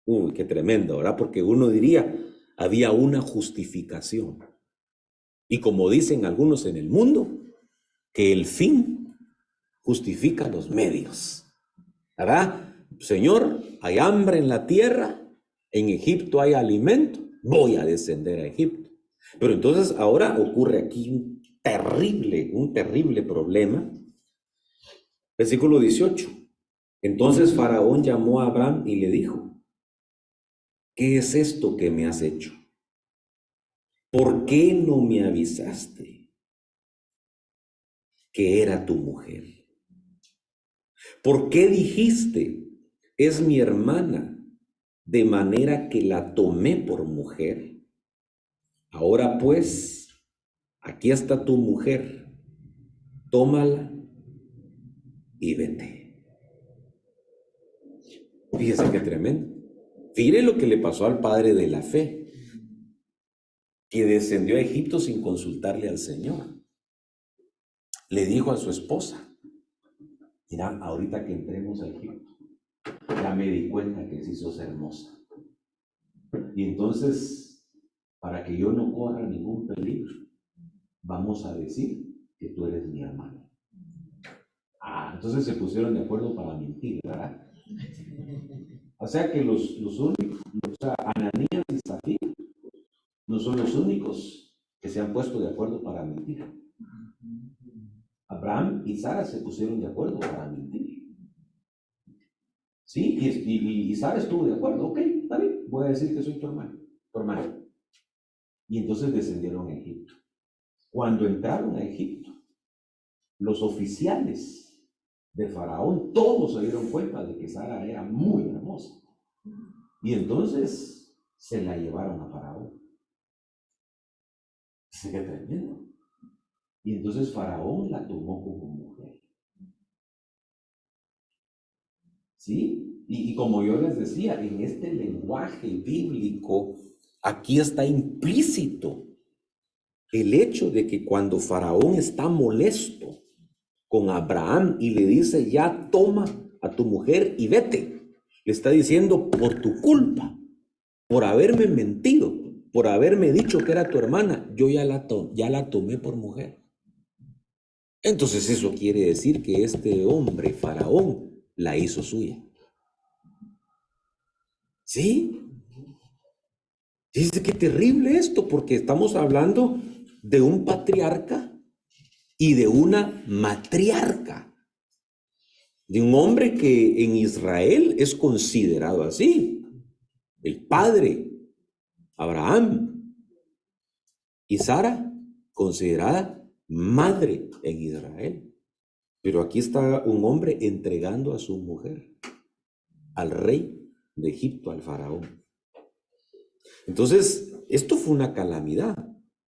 Uy, qué tremendo, ¿verdad? Porque uno diría, había una justificación. Y como dicen algunos en el mundo, que el fin justifica los medios. ¿Verdad? Señor, hay hambre en la tierra, en Egipto hay alimento, voy a descender a Egipto. Pero entonces ahora ocurre aquí un terrible problema. Versículo 18. Entonces Faraón llamó a Abraham y le dijo, ¿qué es esto que me has hecho? ¿Por qué no me avisaste que era tu mujer? ¿Por qué dijiste, es mi hermana, de manera que la tomé por mujer? Ahora pues, aquí está tu mujer, tómala y vete. Fíjese qué tremendo. Mire lo que le pasó al padre de la fe, que descendió a Egipto sin consultarle al Señor. Le dijo a su esposa, mira, ahorita que entremos a Egipto, ya me di cuenta que sí sos hermosa. Y entonces, para que yo no corra ningún peligro, vamos a decir que tú eres mi hermana. Entonces se pusieron de acuerdo para mentir, ¿verdad? O sea que los únicos, o sea, Ananías y Zafira, no son los únicos que se han puesto de acuerdo para mentir. Abraham y Sara se pusieron de acuerdo para mentir. Sí, y Sara estuvo de acuerdo. Ok, está bien, voy a decir que soy tu hermano. Y entonces descendieron a Egipto. Cuando entraron a Egipto, los oficiales de Faraón, todos se dieron cuenta de que Sara era muy hermosa. Y entonces se la llevaron a Faraón. ¿Se qué tremendo? Y entonces Faraón la tomó como mujer. ¿Sí? Y como yo les decía, en este lenguaje bíblico, aquí está implícito el hecho de que cuando Faraón está molesto con Abraham y le dice, ya toma a tu mujer y vete, le está diciendo, por tu culpa, por haberme mentido, por haberme dicho que era tu hermana, yo ya la tomé por mujer. Entonces eso quiere decir que este hombre, Faraón, la hizo suya. ¿Sí? Dice qué terrible esto, porque estamos hablando de un patriarca y de una matriarca, de un hombre que en Israel es considerado así, el padre, Abraham, y Sara, considerada madre en Israel. Pero aquí está un hombre entregando a su mujer, al rey de Egipto, al faraón. Entonces, esto fue una calamidad.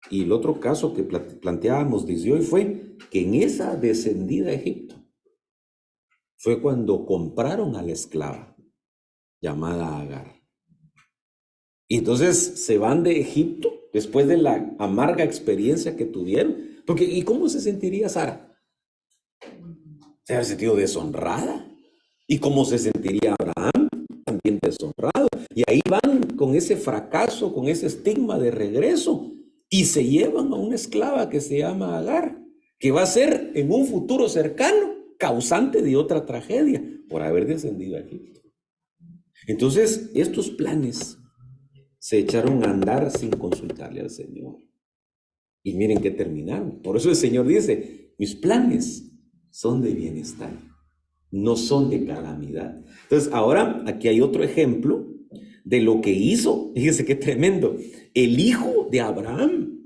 Y el otro caso que planteábamos desde hoy fue que en esa descendida a Egipto fue cuando compraron a la esclava llamada Agar. Y entonces se van de Egipto después de la amarga experiencia que tuvieron. Porque, ¿y cómo se sentiría Sara? Se había sentido deshonrada. ¿Y cómo se sentiría Abraham? También deshonrado. Y ahí van con ese fracaso, con ese estigma de regreso. Y se llevan a una esclava que se llama Agar, que va a ser en un futuro cercano causante de otra tragedia por haber descendido a Egipto. Entonces, estos planes se echaron a andar sin consultarle al Señor. Y miren qué terminaron. Por eso el Señor dice, mis planes son de bienestar, no son de calamidad. Entonces, ahora aquí hay otro ejemplo de lo que hizo, fíjese qué tremendo, el hijo de Abraham.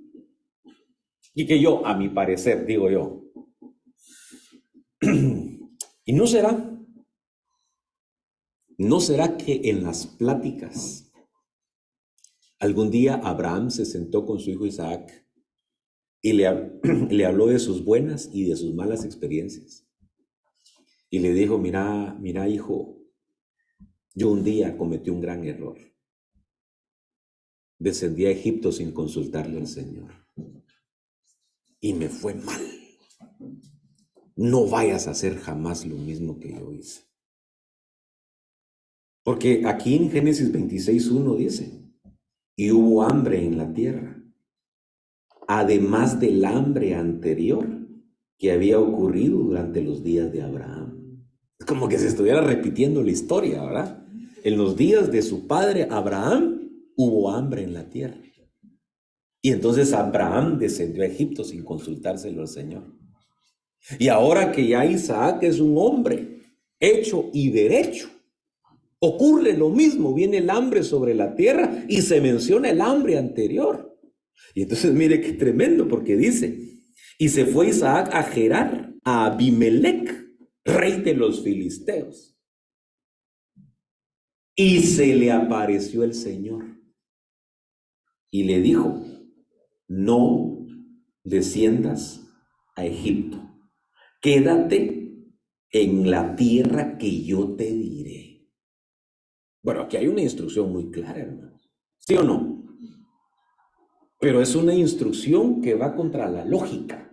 Y que yo, a mi parecer, digo yo, ¿y no será que en las pláticas algún día Abraham se sentó con su hijo Isaac y le habló de sus buenas y de sus malas experiencias? Y le dijo, mira, hijo, yo un día cometí un gran error. Descendí a Egipto sin consultarle al Señor. Y me fue mal. No vayas a hacer jamás lo mismo que yo hice. Porque aquí en Génesis 26:1 dice, y hubo hambre en la tierra, además del hambre anterior que había ocurrido durante los días de Abraham. Es como que se estuviera repitiendo la historia, ¿verdad? En los días de su padre Abraham hubo hambre en la tierra. Y entonces Abraham descendió a Egipto sin consultárselo al Señor. Y ahora que ya Isaac es un hombre hecho y derecho, ocurre lo mismo, viene el hambre sobre la tierra y se menciona el hambre anterior. Y entonces mire qué tremendo, porque dice, y se fue Isaac a Gerar, a Abimelech, rey de los filisteos. Y se le apareció el Señor y le dijo, no desciendas a Egipto, quédate en la tierra que yo te diré. Bueno, aquí hay una instrucción muy clara, hermanos. ¿Sí o no? Pero es una instrucción que va contra la lógica.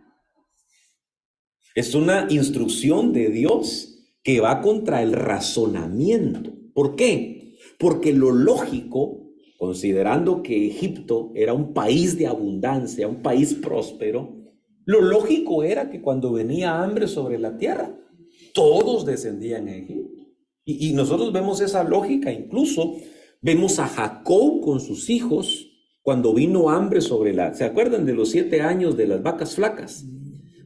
Es una instrucción de Dios que va contra el razonamiento. ¿Por qué? Porque lo lógico, considerando que Egipto era un país de abundancia, un país próspero, lo lógico era que cuando venía hambre sobre la tierra, todos descendían a Egipto. Y nosotros vemos esa lógica, incluso vemos a Jacob con sus hijos cuando vino hambre sobre ¿se acuerdan de los 7 años de las vacas flacas?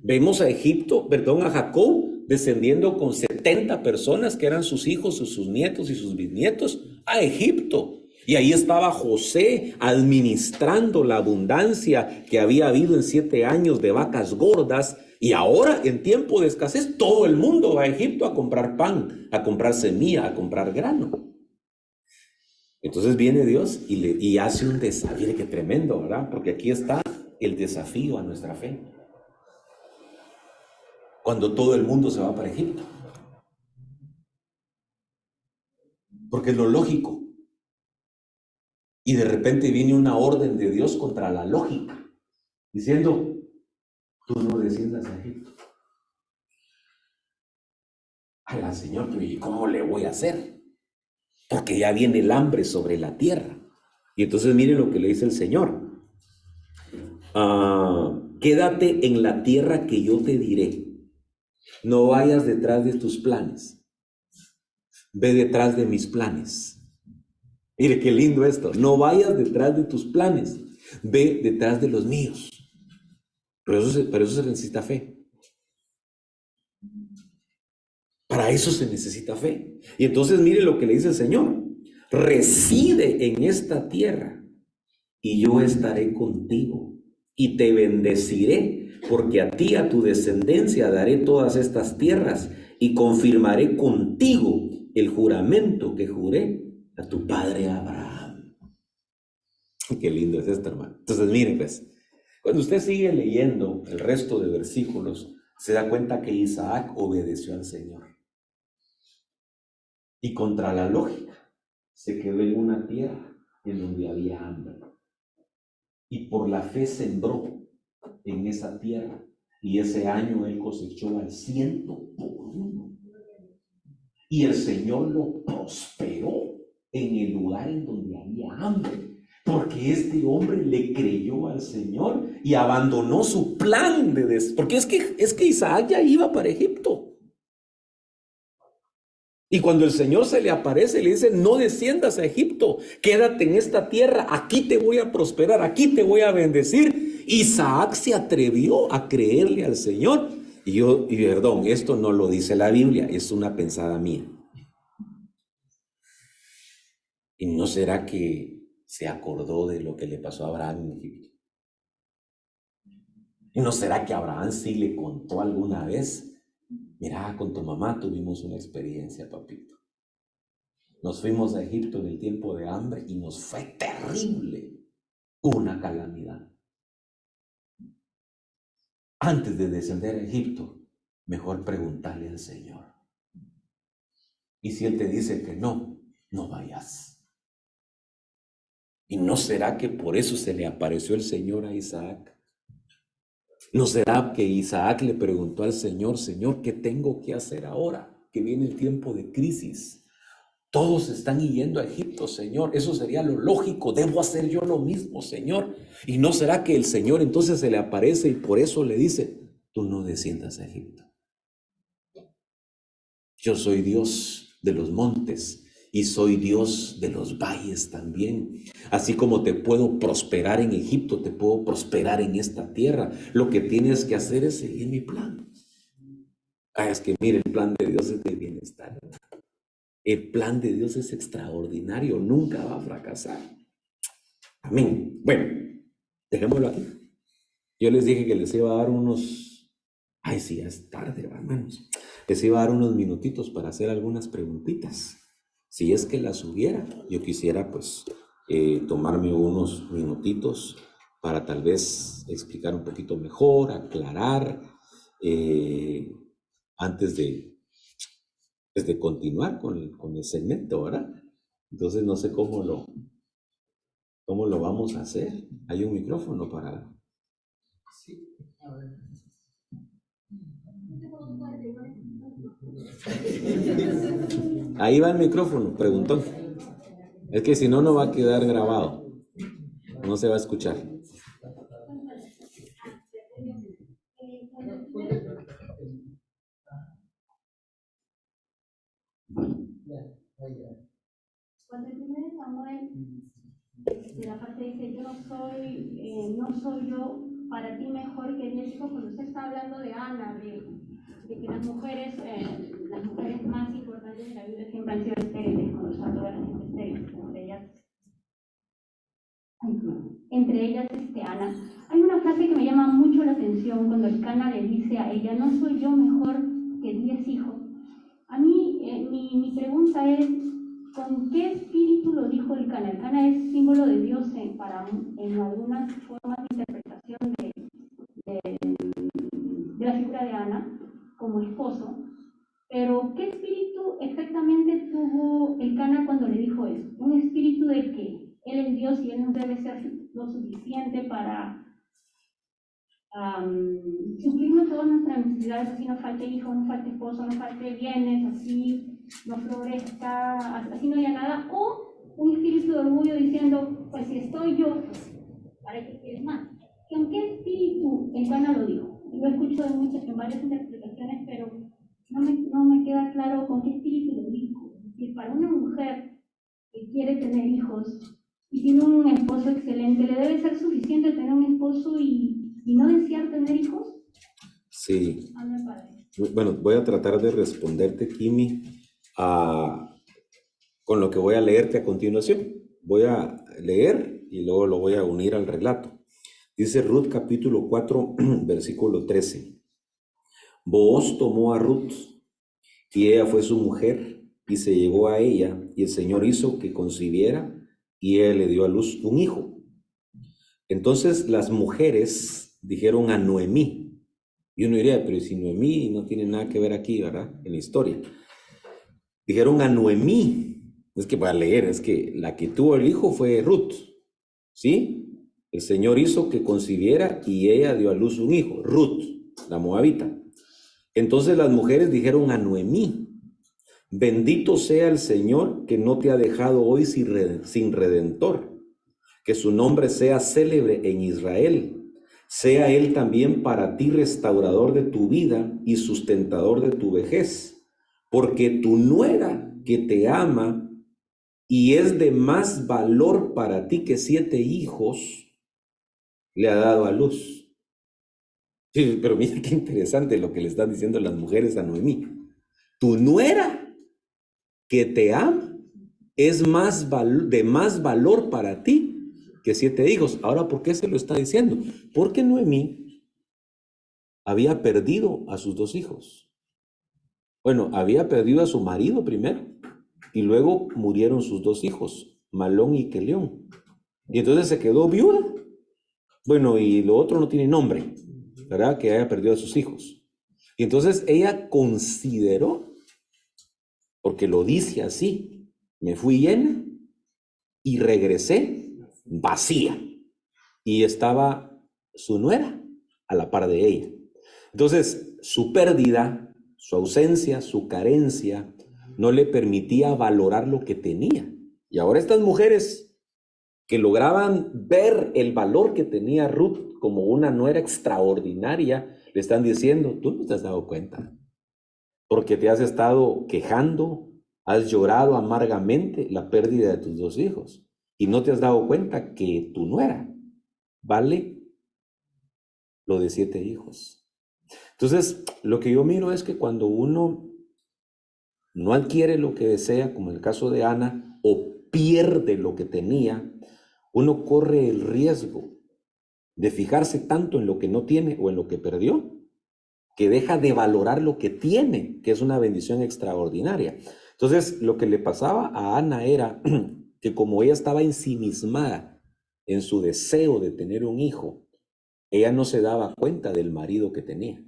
Vemos a a Jacob descendiendo con 70 personas que eran sus hijos, sus nietos y sus bisnietos a Egipto. Y ahí estaba José administrando la abundancia que había habido en 7 años de vacas gordas. Y ahora, en tiempo de escasez, todo el mundo va a Egipto a comprar pan, a comprar semilla, a comprar grano. Entonces viene Dios y hace un desafío. Mire qué tremendo, ¿verdad? Porque aquí está el desafío a nuestra fe. Cuando todo el mundo se va para Egipto. Porque es lo lógico. Y de repente viene una orden de Dios contra la lógica, diciendo, tú no desciendas a Egipto. Ala, Señor, pero ¿y cómo le voy a hacer? Porque ya viene el hambre sobre la tierra. Y entonces mire lo que le dice el Señor. Quédate en la tierra que yo te diré. No vayas detrás de tus planes. ve detrás de mis planes. Mire qué lindo esto. No vayas detrás de tus planes, ve detrás de los míos. Pero eso se necesita fe. Para eso se necesita fe. Y entonces mire lo que le dice el Señor. Reside en esta tierra y yo estaré contigo y te bendeciré, porque a ti, a tu descendencia, daré todas estas tierras y confirmaré contigo el juramento que juré a tu padre Abraham. Qué lindo es esto, hermano. Entonces, miren, pues, cuando usted sigue leyendo el resto de versículos, se da cuenta que Isaac obedeció al Señor. Y contra la lógica, se quedó en una tierra en donde había hambre. Y por la fe sembró en esa tierra. Y ese año él cosechó al 100%. Y el Señor lo prosperó en el lugar en donde había hambre. Porque este hombre le creyó al Señor y abandonó su plan porque es que Isaac ya iba para Egipto. Y cuando el Señor se le aparece, le dice, no desciendas a Egipto, quédate en esta tierra, aquí te voy a prosperar, aquí te voy a bendecir. Isaac se atrevió a creerle al Señor. Y perdón, esto no lo dice la Biblia, es una pensada mía. ¿Y no será que se acordó de lo que le pasó a Abraham en Egipto? ¿Y no será que Abraham sí le contó alguna vez? Mira, con tu mamá tuvimos una experiencia, papito. Nos fuimos a Egipto en el tiempo de hambre y nos fue terrible, una calamidad. Antes de descender a Egipto, mejor preguntarle al Señor. Y si Él te dice que no, no vayas. ¿Y no será que por eso se le apareció el Señor a Isaac? ¿No será que Isaac le preguntó al Señor, Señor, ¿qué tengo que hacer ahora que viene el tiempo de crisis? Todos están yendo a Egipto, Señor. Eso sería lo lógico. Debo hacer yo lo mismo, Señor. ¿Y no será que el Señor entonces se le aparece y por eso le dice, tú no desciendas a Egipto? Yo soy Dios de los montes y soy Dios de los valles también. Así como te puedo prosperar en Egipto, te puedo prosperar en esta tierra. Lo que tienes que hacer es seguir mi plan. Es que mire, el plan de Dios es de bienestar. El plan de Dios es extraordinario, nunca va a fracasar. Amén. Bueno, dejémoslo aquí. Yo les dije que les iba a dar ay, sí, ya es tarde, hermanos. Les iba a dar unos minutitos para hacer algunas preguntitas. Si es que las hubiera, yo quisiera pues tomarme unos minutitos para tal vez explicar un poquito mejor, aclarar, antes de continuar con el segmento, ¿verdad? Entonces no sé cómo lo vamos a hacer. Hay un micrófono para... Sí. A ver. Ahí va el micrófono, preguntó. Es que si no, no va a quedar grabado. No se va a escuchar. Cuando el primer Samuel, de la parte dice, yo no soy yo para ti mejor que 10 hijos, cuando usted está hablando de Ana, de que las mujeres más importantes de la Biblia siempre han sido estériles, cuando está toda la gente estéril, entre ellas Ana. Hay una frase que me llama mucho la atención cuando el Cana le dice a ella, no soy yo mejor que 10 hijos. A mí, mi pregunta es, ¿con qué espíritu lo dijo el Cana? El Cana es símbolo de Dios en algunas formas de interpretación de la figura de Ana como esposo, pero ¿qué espíritu exactamente tuvo el Cana cuando le dijo eso? Un espíritu de que él es Dios y él no debe ser lo suficiente para suplir todas nuestras necesidades, así no falte hijo, no falte esposo, no falte bienes, así no florezca, así no haya nada, o un espíritu de orgullo diciendo, pues si estoy yo, pues para que quieres más. ¿Con qué espíritu el Cana lo dijo? Lo he escuchado en varias interpretaciones, pero no me queda claro con qué espíritu lo dijo. para una mujer que quiere tener hijos y tiene un esposo excelente, ¿le debe ser suficiente tener un esposo y no desear tener hijos? Sí. Habla, padre. Bueno, voy a tratar de responderte, Kimi, con lo que voy a leerte a continuación. Voy a leer y luego lo voy a unir al relato. Dice Ruth capítulo 4, versículo 13. Booz tomó a Ruth y ella fue su mujer y se llegó a ella y el Señor hizo que concibiera y ella le dio a luz un hijo. Entonces las mujeres dijeron a Noemí, y uno diría, pero si Noemí no tiene nada que ver aquí, ¿verdad? En la historia. Dijeron a Noemí, es que voy a leer, es que la que tuvo el hijo fue Ruth, ¿sí? El Señor hizo que concibiera y ella dio a luz un hijo, Ruth, la moabita. Entonces las mujeres dijeron a Noemí, bendito sea el Señor que no te ha dejado hoy sin redentor, que su nombre sea célebre en Israel. Sea Él también para ti restaurador de tu vida y sustentador de tu vejez, porque tu nuera que te ama y es de más valor para ti que 7 hijos, le ha dado a luz. Sí, pero mira qué interesante lo que le están diciendo las mujeres a Noemí. Tu nuera que te ama es de más valor para ti que 7 hijos. Ahora, ¿por qué se lo está diciendo? Porque Noemí había perdido a sus 2 hijos. Bueno, había perdido a su marido primero y luego murieron sus 2 hijos, Malón y Quelión. Y entonces se quedó viuda. Bueno, y lo otro no tiene nombre, ¿verdad? Que haya perdido a sus hijos. Y entonces ella consideró, porque lo dice así, me fui llena y regresé vacía. Y estaba su nuera a la par de ella. Entonces, su pérdida, su ausencia, su carencia, no le permitía valorar lo que tenía. Y ahora estas mujeres que lograban ver el valor que tenía Ruth como una nuera extraordinaria, le están diciendo, tú no te has dado cuenta, porque te has estado quejando, has llorado amargamente la pérdida de tus 2 hijos, y no te has dado cuenta que tu nuera vale lo de 7 hijos. Entonces, lo que yo miro es que cuando uno no adquiere lo que desea, como en el caso de Ana, o pierde lo que tenía, uno corre el riesgo de fijarse tanto en lo que no tiene o en lo que perdió, que deja de valorar lo que tiene, que es una bendición extraordinaria. Entonces, lo que le pasaba a Ana era que como ella estaba ensimismada en su deseo de tener un hijo, ella no se daba cuenta del marido que tenía.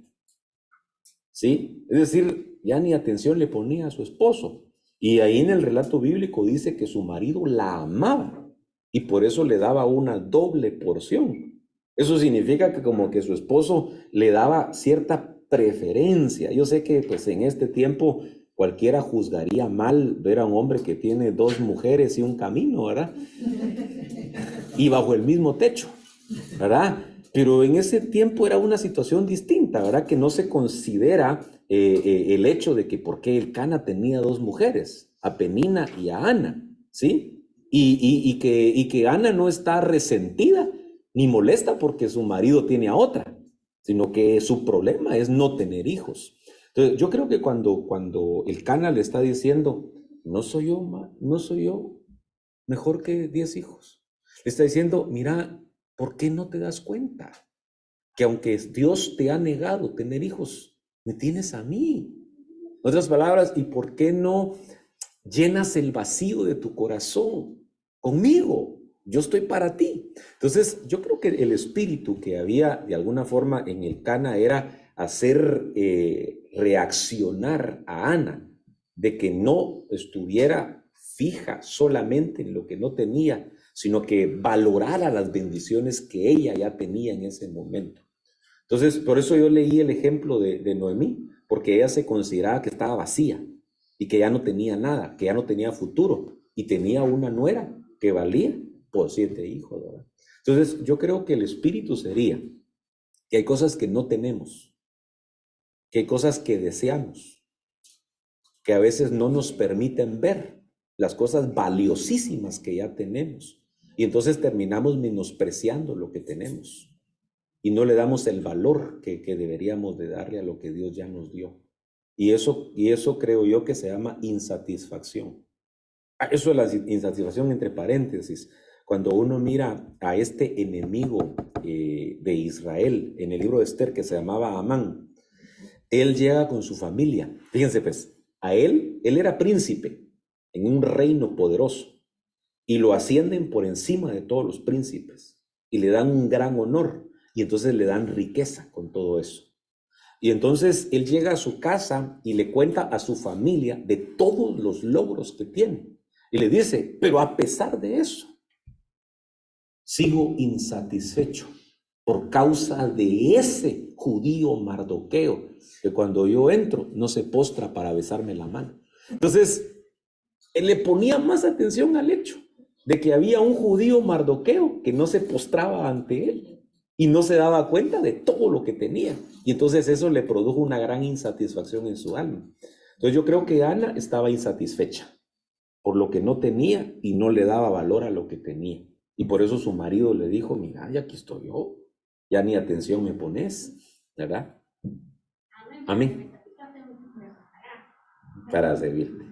¿Sí? Es decir, ya ni atención le ponía a su esposo. Y ahí en el relato bíblico dice que su marido la amaba y por eso le daba una doble porción. Eso significa que como que su esposo le daba cierta preferencia. Yo sé que pues en este tiempo cualquiera juzgaría mal ver a un hombre que tiene 2 mujeres y un camino, ¿verdad? Y bajo el mismo techo, ¿verdad? Pero en ese tiempo era una situación distinta, ¿verdad? Que no se considera el hecho de que por qué el Cana tenía 2 mujeres, a Penina y a Ana, ¿sí? Y que Ana no está resentida ni molesta porque su marido tiene a otra, sino que su problema es no tener hijos. Entonces, yo creo que cuando el Cana le está diciendo, no soy yo mejor que 10 hijos. Le está diciendo, mira, ¿por qué no te das cuenta que aunque Dios te ha negado tener hijos, me tienes a mí? En otras palabras, ¿y por qué no llenas el vacío de tu corazón conmigo? Yo estoy para ti. Entonces, yo creo que el espíritu que había de alguna forma en el Cana era hacer reaccionar a Ana, de que no estuviera fija solamente en lo que no tenía, sino que valorara las bendiciones que ella ya tenía en ese momento. Entonces, por eso yo leí el ejemplo de Noemí, porque ella se consideraba que estaba vacía y que ya no tenía nada, que ya no tenía futuro y tenía una nuera que valía por 7 hijos, ¿verdad? Entonces, yo creo que el espíritu sería que hay cosas que no tenemos, que hay cosas que deseamos, que a veces no nos permiten ver las cosas valiosísimas que ya tenemos. Y entonces terminamos menospreciando lo que tenemos y no le damos el valor que deberíamos de darle a lo que Dios ya nos dio. Y eso creo yo que se llama insatisfacción. Eso es la insatisfacción entre paréntesis. Cuando uno mira a este enemigo de Israel en el libro de Esther que se llamaba Amán, él llega con su familia. Fíjense pues, él era príncipe en un reino poderoso y lo ascienden por encima de todos los príncipes y le dan un gran honor y entonces le dan riqueza con todo eso. Y entonces él llega a su casa y le cuenta a su familia de todos los logros que tiene. Y le dice, pero a pesar de eso, sigo insatisfecho por causa de ese judío Mardoqueo, que cuando yo entro no se postra para besarme la mano. Entonces, él le ponía más atención al hecho de que había un judío Mardoqueo que no se postraba ante él y no se daba cuenta de todo lo que tenía. Y entonces eso le produjo una gran insatisfacción en su alma. Entonces yo creo que Ana estaba insatisfecha por lo que no tenía y no le daba valor a lo que tenía. Y por eso su marido le dijo, mira, ya aquí estoy yo, ya ni atención me pones, ¿verdad? Amén. Para servirte.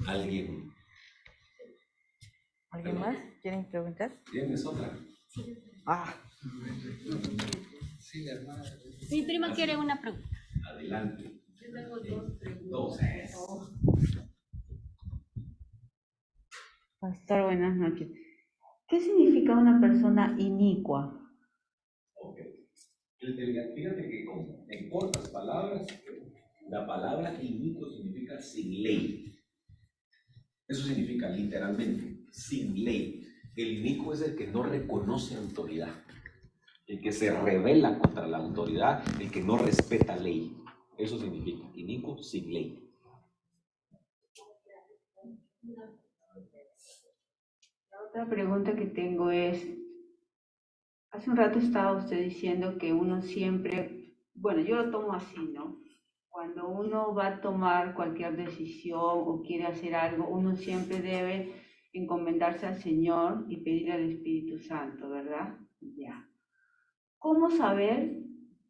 ¿Alguien más? ¿Quieren preguntar? ¿Tienes otra? Ah, Sí, hermana. Mi prima quiere una pregunta. Adelante. Yo tengo dos preguntas. Dos. pastor, buenas noches. ¿Qué significa una persona inicua? Ok. Fíjate que en cortas palabras, la palabra inicuo significa sin ley. Eso significa literalmente, sin ley. El inicuo es el que no reconoce autoridad, el que se rebela contra la autoridad, el que no respeta ley. Eso significa inicuo, sin ley. La otra pregunta que tengo es, hace un rato estaba usted diciendo que uno siempre, bueno, yo lo tomo así, ¿no? Cuando uno va a tomar cualquier decisión o quiere hacer algo, uno siempre debe encomendarse al Señor y pedirle al Espíritu Santo, ¿verdad? Ya. ¿Cómo saber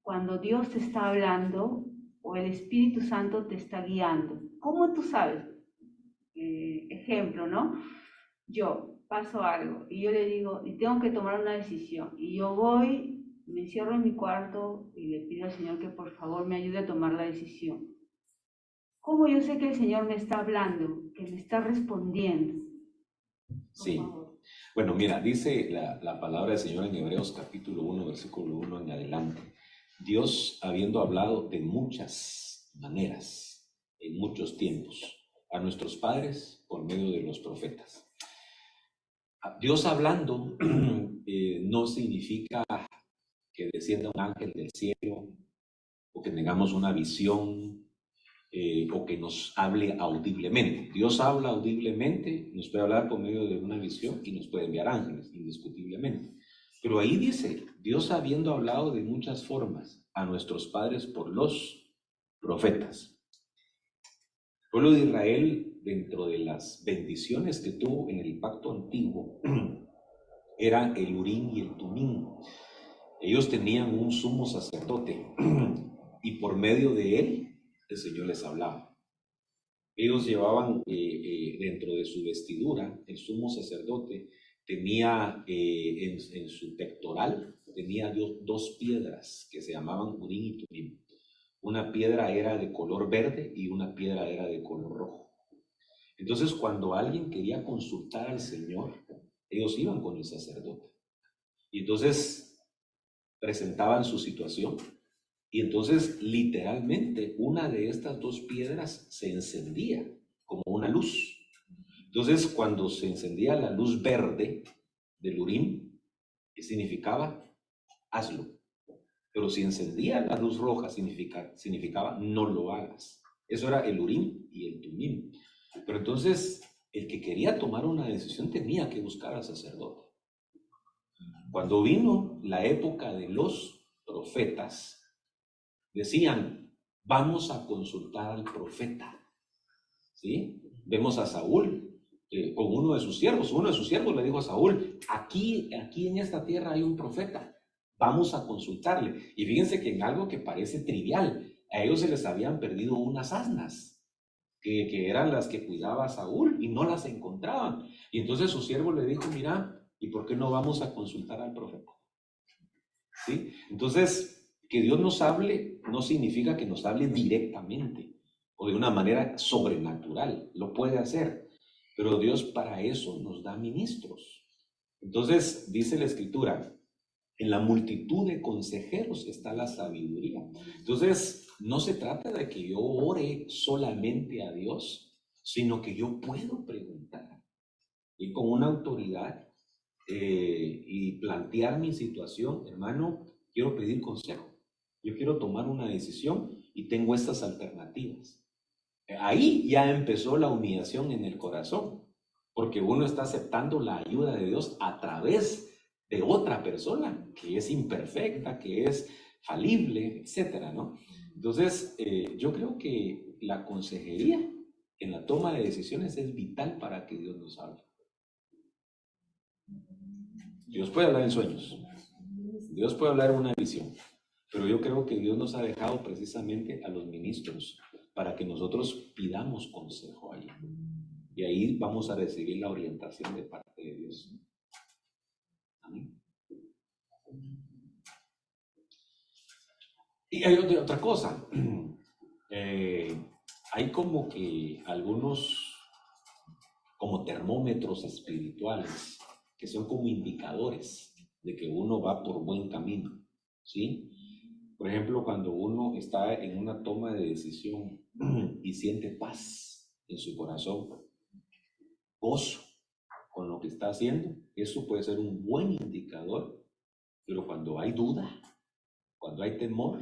cuando Dios te está hablando o el Espíritu Santo te está guiando? ¿Cómo tú sabes? Ejemplo, ¿no? Yo paso algo y yo le digo, y tengo que tomar una decisión, y yo voy, me encierro en mi cuarto y le pido al Señor que por favor me ayude a tomar la decisión. ¿Cómo yo sé que el Señor me está hablando, que me está respondiendo? Sí. Bueno, mira, dice la palabra del Señor en Hebreos capítulo 1, versículo 1 en adelante. Dios, habiendo hablado de muchas maneras, en muchos tiempos, a nuestros padres por medio de los profetas. Dios hablando no significa que descienda un ángel del cielo o que tengamos una visión o que nos hable audiblemente. Dios habla audiblemente, nos puede hablar por medio de una visión y nos puede enviar ángeles, indiscutiblemente. Pero ahí dice, Dios habiendo hablado de muchas formas a nuestros padres por los profetas. El pueblo de Israel, dentro de las bendiciones que tuvo en el pacto antiguo, era el Urim y el Tumim. Ellos tenían un sumo sacerdote y por medio de él el Señor les hablaba. Ellos llevaban dentro de su vestidura, el sumo sacerdote tenía en su pectoral, tenía dos piedras que se llamaban Urim y Tumim. Una piedra era de color verde y una piedra era de color rojo. Entonces, cuando alguien quería consultar al Señor, ellos iban con el sacerdote. Y entonces presentaban su situación. Y entonces, literalmente, una de estas dos piedras se encendía como una luz. Entonces, cuando se encendía la luz verde del Urim, ¿qué significaba? Hazlo. Pero si encendía la luz roja, significaba no lo hagas. Eso era el Urim y el Tumim. Pero entonces, el que quería tomar una decisión tenía que buscar al sacerdote. Cuando vino la época de los profetas, decían, vamos a consultar al profeta. ¿sí? Vemos a Saúl con uno de sus siervos le dijo a Saúl, aquí en esta tierra hay un profeta, vamos a consultarle. Y fíjense que en algo que parece trivial, a ellos se les habían perdido unas asnas, que eran las que cuidaba Saúl, y no las encontraban. Y entonces su siervo le dijo, mira, ¿y por qué no vamos a consultar al profeta? ¿Sí? Entonces, que Dios nos hable no significa que nos hable directamente o de una manera sobrenatural, lo puede hacer, pero Dios para eso nos da ministros. Entonces, dice la Escritura, en la multitud de consejeros está la sabiduría. Entonces, no se trata de que yo ore solamente a Dios, sino que yo puedo preguntar y con una autoridad y plantear mi situación. Hermano, quiero pedir consejo, yo quiero tomar una decisión y tengo estas alternativas. Ahí ya empezó la humillación en el corazón, porque uno está aceptando la ayuda de Dios a través de otra persona que es imperfecta, que es falible, etcétera, ¿no? Entonces, yo creo que la consejería en la toma de decisiones es vital para que Dios nos hable. Dios puede hablar en sueños, Dios puede hablar en una visión, pero yo creo que Dios nos ha dejado precisamente a los ministros para que nosotros pidamos consejo allí. Y ahí vamos a recibir la orientación de parte de Dios. Amén. Y hay otra cosa. Hay como que algunos, como termómetros espirituales, que son como indicadores de que uno va por buen camino, ¿sí? Por ejemplo, cuando uno está en una toma de decisión y siente paz en su corazón, gozo con lo que está haciendo, eso puede ser un buen indicador. Pero cuando hay duda, cuando hay temor,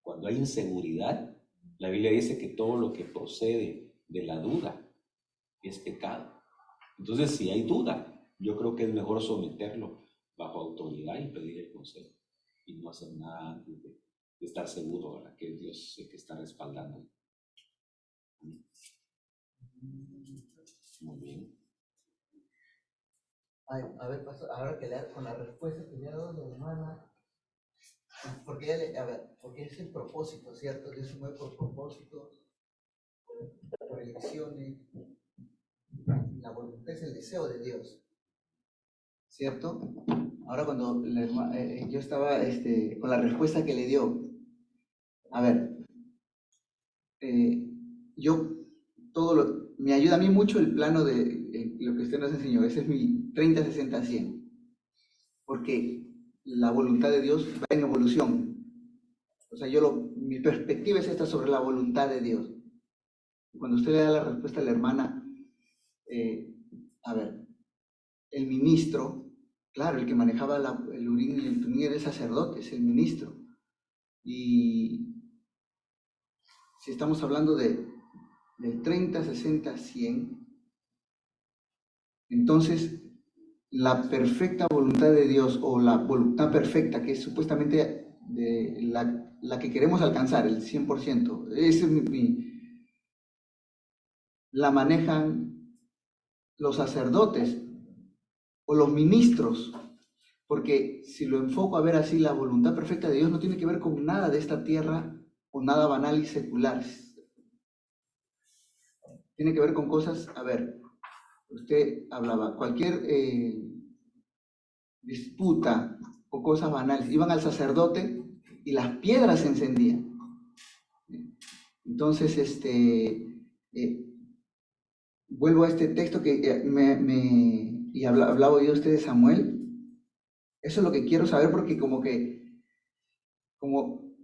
cuando hay inseguridad, la Biblia dice que todo lo que procede de la duda es pecado. Entonces, si hay duda, yo creo que es mejor someterlo bajo autoridad y pedir el consejo y no hacer nada antes de estar seguro, ¿verdad?, que es Dios el que está respaldando. Muy bien. Ay, a ver, pastor, ahora que con la respuesta que le ha dado la hermana, porque porque es el propósito, ¿cierto? Dios se mueve por propósitos, por elecciones, la voluntad es el deseo de Dios, ¿cierto? Ahora cuando yo estaba con la respuesta que le dio, a ver, me ayuda a mí mucho el plano de lo que usted nos enseñó, ese es mi 30-60-100, porque la voluntad de Dios va en evolución. O sea, mi perspectiva es esta sobre la voluntad de Dios. Cuando usted le da la respuesta a la hermana, a ver, el ministro, claro, el que manejaba el Urim y el Tumim era el sacerdote, es el ministro. Y si estamos hablando del 30-60-100, entonces la perfecta voluntad de Dios, o la voluntad perfecta, que es supuestamente de la que queremos alcanzar, el 100%, ese es la manejan los sacerdotes o los ministros, porque si lo enfoco a ver así, la voluntad perfecta de Dios no tiene que ver con nada de esta tierra o nada banal y secular. Tiene que ver con cosas, a ver, usted hablaba, cualquier disputa o cosas banales, iban al sacerdote y las piedras se encendían. Entonces, vuelvo a este texto que hablaba yo usted de Samuel. Eso es lo que quiero saber, porque como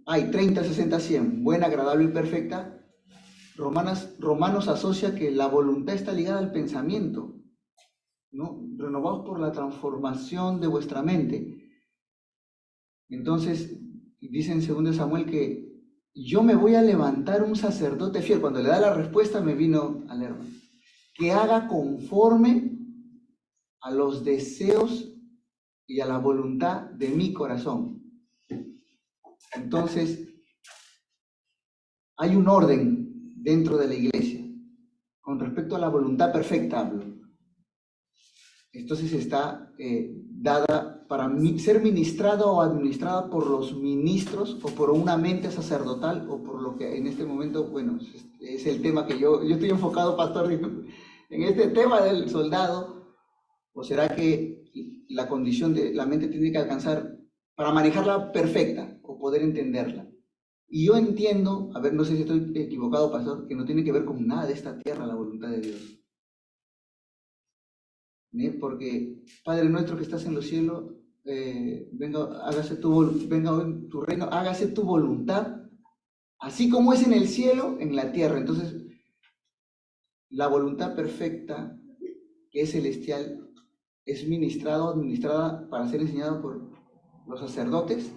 hay 30-60-100, buena, agradable y perfecta, Romanos asocia que la voluntad está ligada al pensamiento, ¿no? Renovados por la transformación de vuestra mente. Entonces, dice en 2 Samuel que yo me voy a levantar un sacerdote fiel. Cuando le da la respuesta me vino al hermano, que haga conforme a los deseos y a la voluntad de mi corazón. Entonces, hay un orden dentro de la iglesia. con respecto a la voluntad perfecta hablo. Entonces está dada para ser ministrada o administrada por los ministros o por una mente sacerdotal o por lo que en este momento, bueno, es el tema que yo estoy enfocado, pastor, en este tema del soldado. ¿O será que la condición de la mente tiene que alcanzar para manejarla perfecta o poder entenderla? Y yo entiendo, a ver, no sé si estoy equivocado, pastor, que no tiene que ver con nada de esta tierra la voluntad de Dios. Porque Padre nuestro que estás en los cielos, venga, venga hoy tu reino, hágase tu voluntad, así como es en el cielo, en la tierra. Entonces, la voluntad perfecta, que es celestial, es administrada para ser enseñada por los sacerdotes.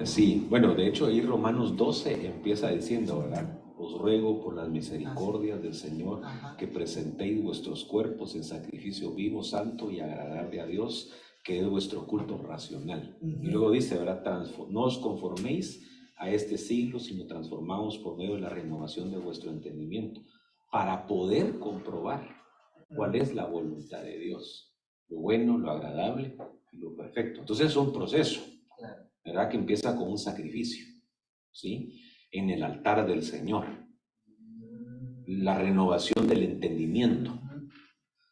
Sí, bueno, de hecho ahí Romanos 12 empieza diciendo, ¿verdad? Os ruego por las misericordias del Señor que presentéis vuestros cuerpos en sacrificio vivo, santo y agradable a Dios, que es vuestro culto racional. Y luego dice, ¿verdad? No os conforméis a este siglo, sino transformaos por medio de la renovación de vuestro entendimiento, para poder comprobar cuál es la voluntad de Dios, lo bueno, lo agradable y lo perfecto. Entonces es un proceso, ¿verdad? Que empieza con un sacrificio, ¿sí? En el altar del Señor, la renovación del entendimiento.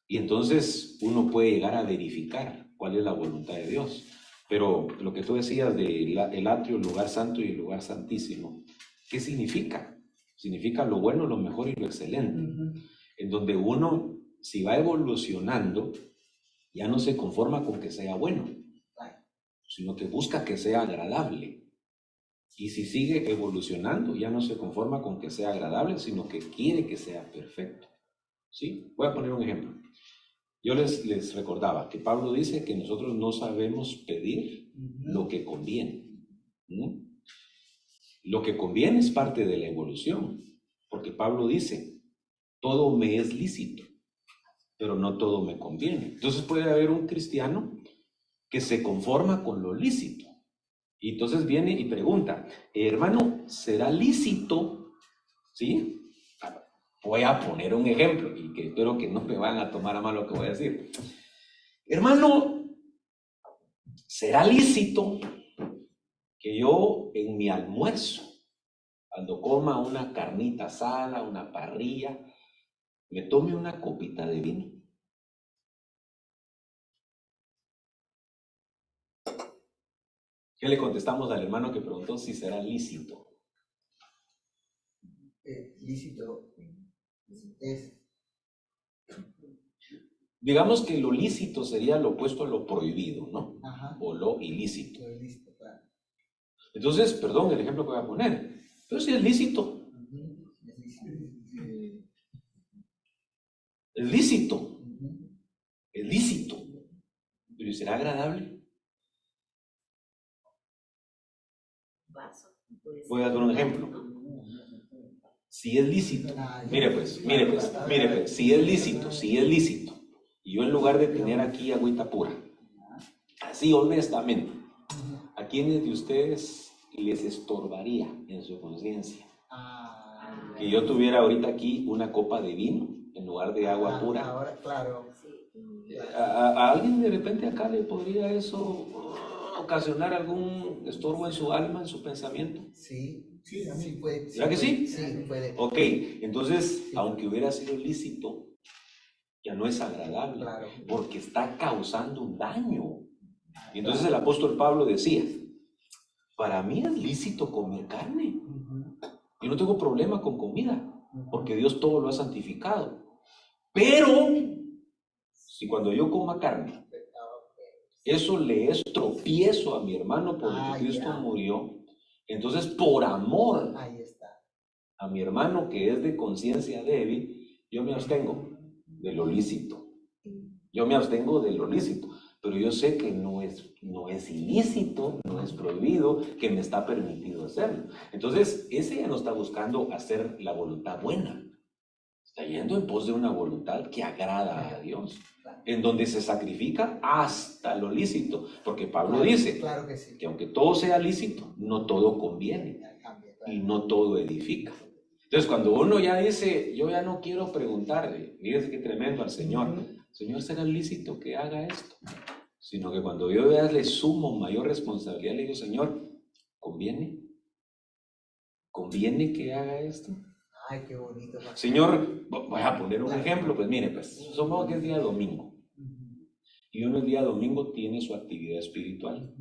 Y entonces uno puede llegar a verificar cuál es la voluntad de Dios. Pero lo que tú decías del atrio, el lugar santo y el lugar santísimo, ¿qué significa? Significa lo bueno, lo mejor y lo excelente. En donde uno, si va evolucionando, ya no se conforma con que sea bueno, sino que busca que sea agradable. Y si sigue evolucionando, ya no se conforma con que sea agradable, sino que quiere que sea perfecto. ¿Sí? Voy a poner un ejemplo. Yo les recordaba que Pablo dice que nosotros no sabemos pedir lo que conviene. Lo que conviene es parte de la evolución, porque Pablo dice, todo me es lícito, pero no todo me conviene. Entonces puede haber un cristiano que se conforma con lo lícito. Y entonces viene y pregunta, hermano, ¿será lícito? ¿Sí? Voy a poner un ejemplo y que espero que no me van a tomar a mal lo que voy a decir. Hermano, ¿será lícito que yo en mi almuerzo, cuando coma una carnita asada, una parrilla, me tome una copita de vino? ¿Qué le contestamos al hermano que preguntó si será lícito? Lícito es... Digamos que lo lícito sería lo opuesto a lo prohibido, ¿no? O lo ilícito. Lo ilícito, claro. Entonces, perdón el ejemplo que voy a poner, pero si es lícito. Es lícito. Es lícito. Pero ¿será agradable? Voy a dar un ejemplo. Si es lícito, mire pues, si es lícito, y yo en lugar de tener aquí agüita pura, así honestamente, ¿a quiénes de ustedes les estorbaría en su conciencia que yo tuviera ahorita aquí una copa de vino en lugar de agua pura? Ahora, claro. ¿A alguien de repente acá le podría eso ocasionar algún estorbo en su alma, en su pensamiento? Sí, sí puede. ¿Verdad que sí? Sí, puede. Ok, entonces, aunque hubiera sido lícito, ya no es agradable, claro, porque está causando un daño. Y entonces el apóstol Pablo decía, para mí es lícito comer carne. Yo no tengo problema con comida, porque Dios todo lo ha santificado. Pero, si cuando yo coma carne, eso le es tropiezo a mi hermano por el que Cristo murió, entonces por amor a mi hermano que es de conciencia débil, yo me abstengo de lo lícito. Yo me abstengo de lo lícito, pero yo sé que no es ilícito, no es prohibido, que me está permitido hacerlo. Entonces, ese ya no está buscando hacer la voluntad buena. Está yendo en pos de una voluntad que agrada a Dios, en donde se sacrifica hasta lo lícito, porque Pablo dice que aunque todo sea lícito, no todo conviene y no todo edifica. Entonces, cuando uno ya dice, yo ya no quiero preguntarle, fíjese qué tremendo al Señor, Señor, ¿será lícito que haga esto? Sino que cuando yo ya le sumo mayor responsabilidad, le digo, Señor, ¿conviene? ¿Conviene que haga esto? Ay, qué bonito. Señor, voy a poner un ejemplo, pues mire, pues supongo que es día domingo. Y uno el día domingo tiene su actividad espiritual.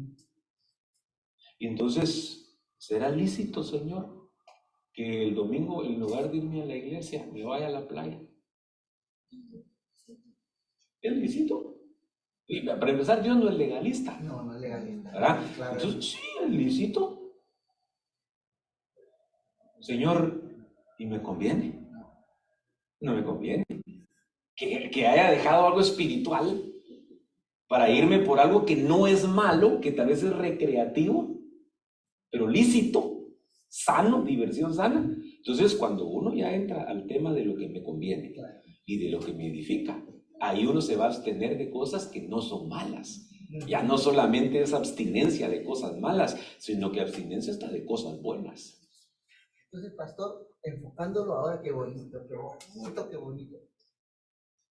Y entonces, ¿será lícito, Señor, que el domingo, en lugar de irme a la iglesia, me vaya a la playa? ¿Es lícito? Y para empezar, Dios no es legalista. No, no es legalista. ¿Verdad? Claro. Entonces, sí, es lícito. Señor, ¿y me conviene? No me conviene. Que haya dejado algo espiritual para irme por algo que no es malo, que tal vez es recreativo, pero lícito, sano, diversión sana. Entonces, cuando uno ya entra al tema de lo que me conviene y de lo que me edifica, ahí uno se va a abstener de cosas que no son malas. Ya no solamente es abstinencia de cosas malas, sino que abstinencia hasta de cosas buenas. Entonces, pastor, enfocándolo ahora, qué bonito, qué bonito, qué bonito.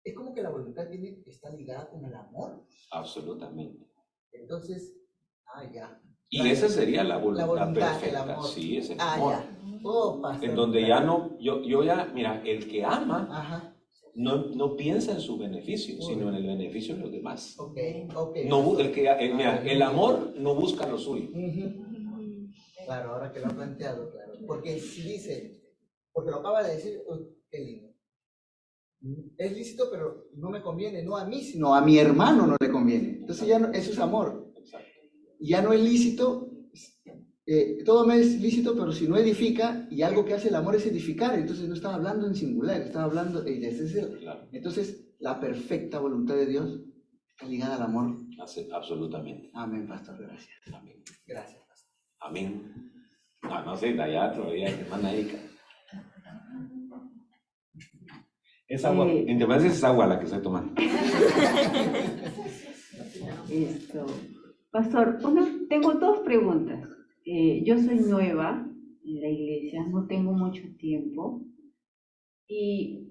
Es como que la voluntad está ligada con el amor. Absolutamente. Entonces, ya. Y esa sería la voluntad perfecta. El amor. Sí, es el amor. Ya. Oh, pastor, en donde ya no, yo ya, mira, el que ama, ajá, no piensa en su beneficio, sino en el beneficio de los demás. Okay. No, mira, el amor no busca lo suyo. Claro, ahora que lo ha planteado, claro. Porque si dice, porque lo acaba de decir, qué lindo. Es lícito, pero no me conviene, no a mí, sino a mi hermano no le conviene. Entonces ya no, eso es amor. Ya no es lícito, todo me es lícito, pero si no edifica, y algo que hace el amor es edificar, entonces no estaba hablando en singular, estaba hablando Claro. Entonces la perfecta voluntad de Dios está ligada al amor. Absolutamente. Amén, pastor, gracias. Amén. Gracias, pastor. Amén. No sé, allá todavía, hermana Erika. Es agua, en demás es agua la que estoy tomando. Pastor, tengo dos preguntas. Yo soy nueva en la iglesia, no tengo mucho tiempo. ¿Y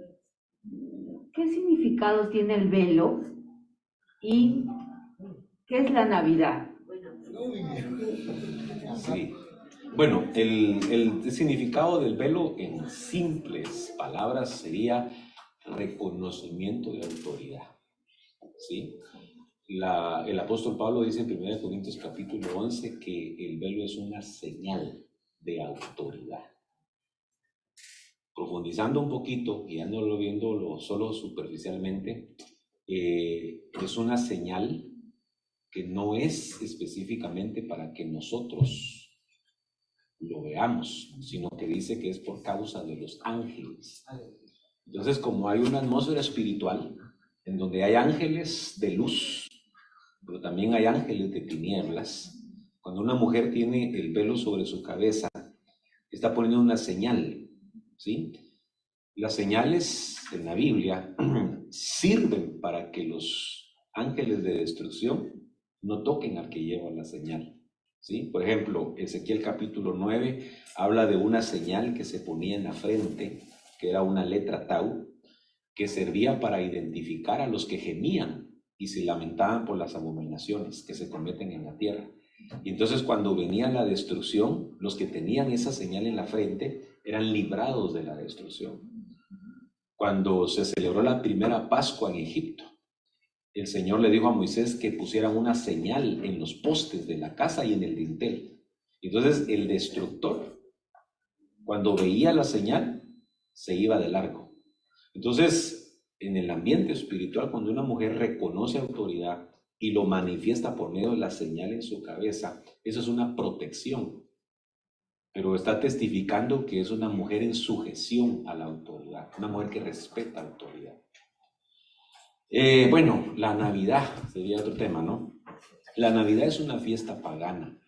qué significado tiene el velo? ¿Y qué es la Navidad? Sí. Bueno, el significado del velo en simples palabras sería reconocimiento de autoridad. ¿Sí? El apóstol Pablo dice en 1 Corintios capítulo 11 que el velo es una señal de autoridad. Profundizando un poquito y ya no lo viéndolo solo superficialmente, es una señal que no es específicamente para que nosotros lo veamos, sino que dice que es por causa de los ángeles. Entonces, como hay una atmósfera espiritual en donde hay ángeles de luz, pero también hay ángeles de tinieblas, cuando una mujer tiene el velo sobre su cabeza, está poniendo una señal, ¿sí? Las señales en la Biblia sirven para que los ángeles de destrucción no toquen al que lleva la señal, ¿sí? Por ejemplo, Ezequiel capítulo 9 habla de una señal que se ponía en la frente, que era una letra tau, que servía para identificar a los que gemían y se lamentaban por las abominaciones que se cometen en la tierra. Y entonces cuando venía la destrucción, los que tenían esa señal en la frente eran librados de la destrucción. Cuando se celebró la primera Pascua en Egipto, el Señor le dijo a Moisés que pusieran una señal en los postes de la casa y en el dintel. Entonces el destructor, cuando veía la señal, se iba de largo. Entonces, en el ambiente espiritual, cuando una mujer reconoce autoridad y lo manifiesta por medio de la señal en su cabeza, eso es una protección, pero está testificando que es una mujer en sujeción a la autoridad, una mujer que respeta la autoridad. Bueno, la Navidad sería otro tema, ¿no? La Navidad es una fiesta pagana,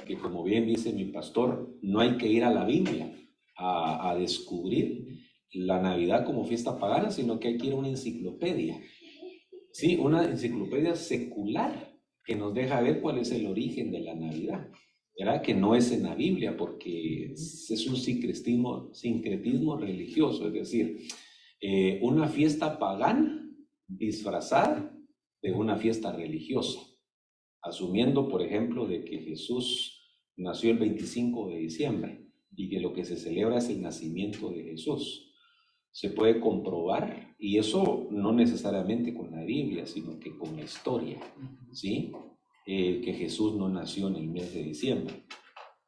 que como bien dice mi pastor, no hay que ir a la Biblia a descubrir la Navidad como fiesta pagana, sino que hay que ir a una enciclopedia, ¿sí? Una enciclopedia secular que nos deja ver cuál es el origen de la Navidad. ¿verdad? Que no es en la Biblia, porque es un sincretismo religioso, es decir, una fiesta pagana disfrazada de una fiesta religiosa, asumiendo, por ejemplo, de que Jesús nació el 25 de diciembre y que lo que se celebra es el nacimiento de Jesús. Se puede comprobar, y eso no necesariamente con la Biblia, sino que con la historia, ¿sí? Que Jesús no nació en el mes de diciembre.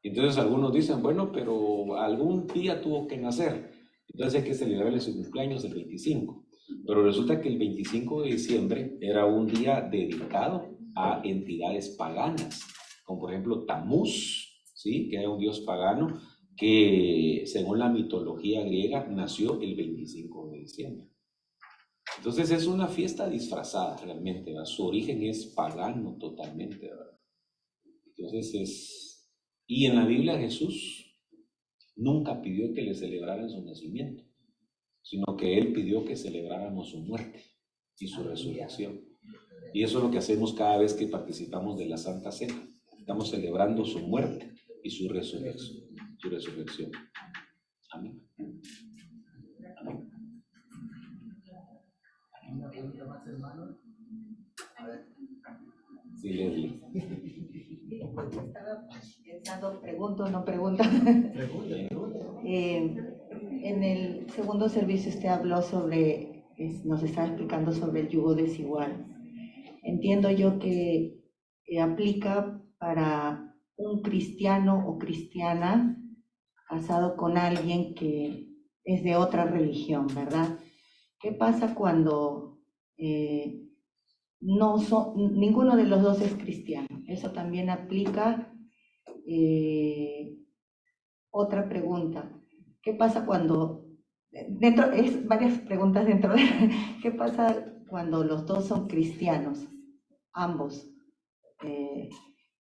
Entonces algunos dicen, bueno, pero algún día tuvo que nacer, entonces hay que celebrarle su cumpleaños el 25. Pero resulta que el 25 de diciembre era un día dedicado a entidades paganas, como por ejemplo Tamuz, ¿sí? Que era un dios pagano que según la mitología griega nació el 25 de diciembre. Entonces es una fiesta disfrazada realmente, ¿verdad? Su origen es pagano totalmente, ¿verdad? Entonces y en la Biblia Jesús nunca pidió que le celebraran su nacimiento, sino que Él pidió que celebráramos su muerte y su resurrección. Y eso es lo que hacemos cada vez que participamos de la Santa Cena. Estamos celebrando su muerte y su resurrección. Amén. Amén. Sí, Leslie. Estaba pensando, pregunto o no pregunto. En el segundo servicio usted habló sobre, nos estaba explicando sobre el yugo desigual. Entiendo yo que aplica para un cristiano o cristiana casado con alguien que es de otra religión, ¿verdad? ¿Qué pasa cuando ninguno de los dos es cristiano? Eso también aplica. Otra pregunta, ¿qué pasa cuando, varias preguntas dentro de, ¿qué pasa cuando los dos son cristianos, ambos?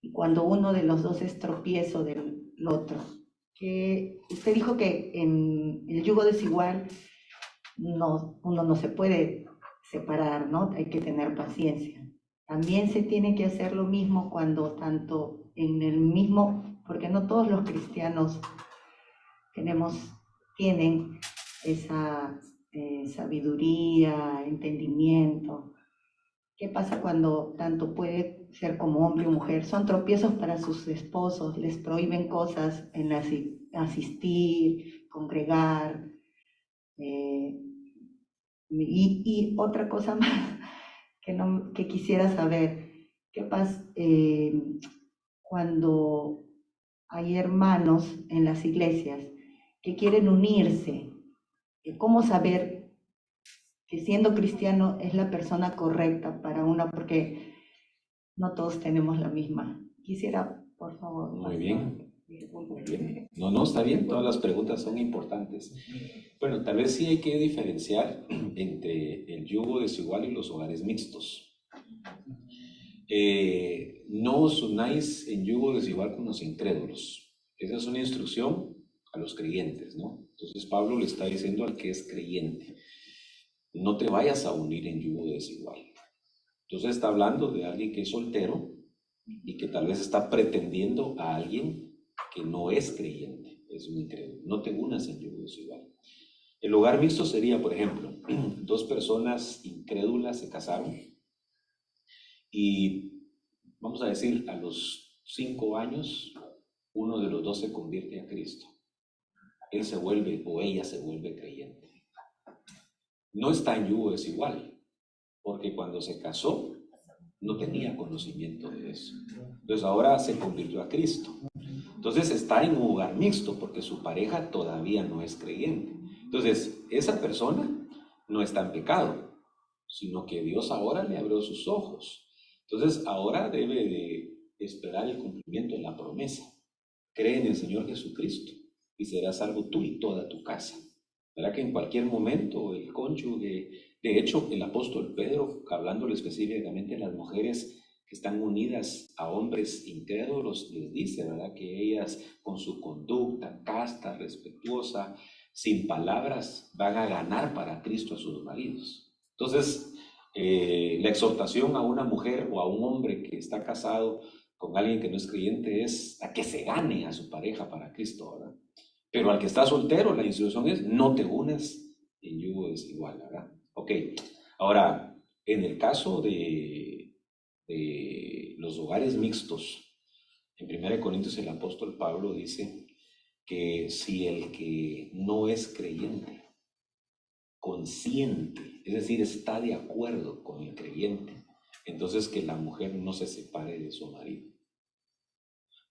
Y cuando uno de los dos es tropiezo del otro. Usted dijo que en el yugo desigual uno no se puede separar, ¿no? Hay que tener paciencia. También se tiene que hacer lo mismo cuando tanto en el mismo, porque no todos los cristianos tienen esa sabiduría, entendimiento. ¿Qué pasa cuando tanto puede ser como hombre o mujer? Son tropiezos para sus esposos, les prohíben cosas en asistir, congregar. Y otra cosa más que quisiera saber, ¿qué pasa cuando hay hermanos en las iglesias que quieren unirse? ¿Cómo saber que siendo cristiano es la persona correcta para una? Porque no todos tenemos la misma. Quisiera, por favor. Muy bien. Muy bien. No, está bien, todas las preguntas son importantes. Bueno, tal vez sí hay que diferenciar entre el yugo desigual y los hogares mixtos. No os unáis en yugo desigual con los incrédulos. Esa es una instrucción a los creyentes, ¿no? Entonces Pablo le está diciendo al que es creyente, no te vayas a unir en yugo desigual. Entonces está hablando de alguien que es soltero y que tal vez está pretendiendo a alguien que no es creyente, es un incrédulo. No te unas en yugo desigual. El hogar mixto sería, por ejemplo, dos personas incrédulas se casaron y, vamos a decir, a los 5 años, uno de los dos se convierte a Cristo. Él se vuelve o ella se vuelve creyente. No está en yugo desigual, porque cuando se casó no tenía conocimiento de eso. Entonces ahora se convirtió a Cristo. Entonces está en un hogar mixto porque su pareja todavía no es creyente. Entonces esa persona no está en pecado, sino que Dios ahora le abrió sus ojos. Entonces ahora debe de esperar el cumplimiento de la promesa. Cree en el Señor Jesucristo y serás salvo tú y toda tu casa. ¿Verdad que en cualquier momento el cónyuge, de hecho el apóstol Pedro, hablándole específicamente a las mujeres que están unidas a hombres incrédulos, les dice, ¿verdad?, que ellas con su conducta casta, respetuosa, sin palabras, van a ganar para Cristo a sus maridos. Entonces, la exhortación a una mujer o a un hombre que está casado con alguien que no es creyente es a que se gane a su pareja para Cristo, ¿verdad? Pero al que está soltero, la instrucción es no te unes en yugo desigual, ¿verdad? Ok, ahora, en el caso de los hogares mixtos, en 1 Corintios el apóstol Pablo dice que si el que no es creyente, consciente, es decir, está de acuerdo con el creyente, entonces que la mujer no se separe de su marido.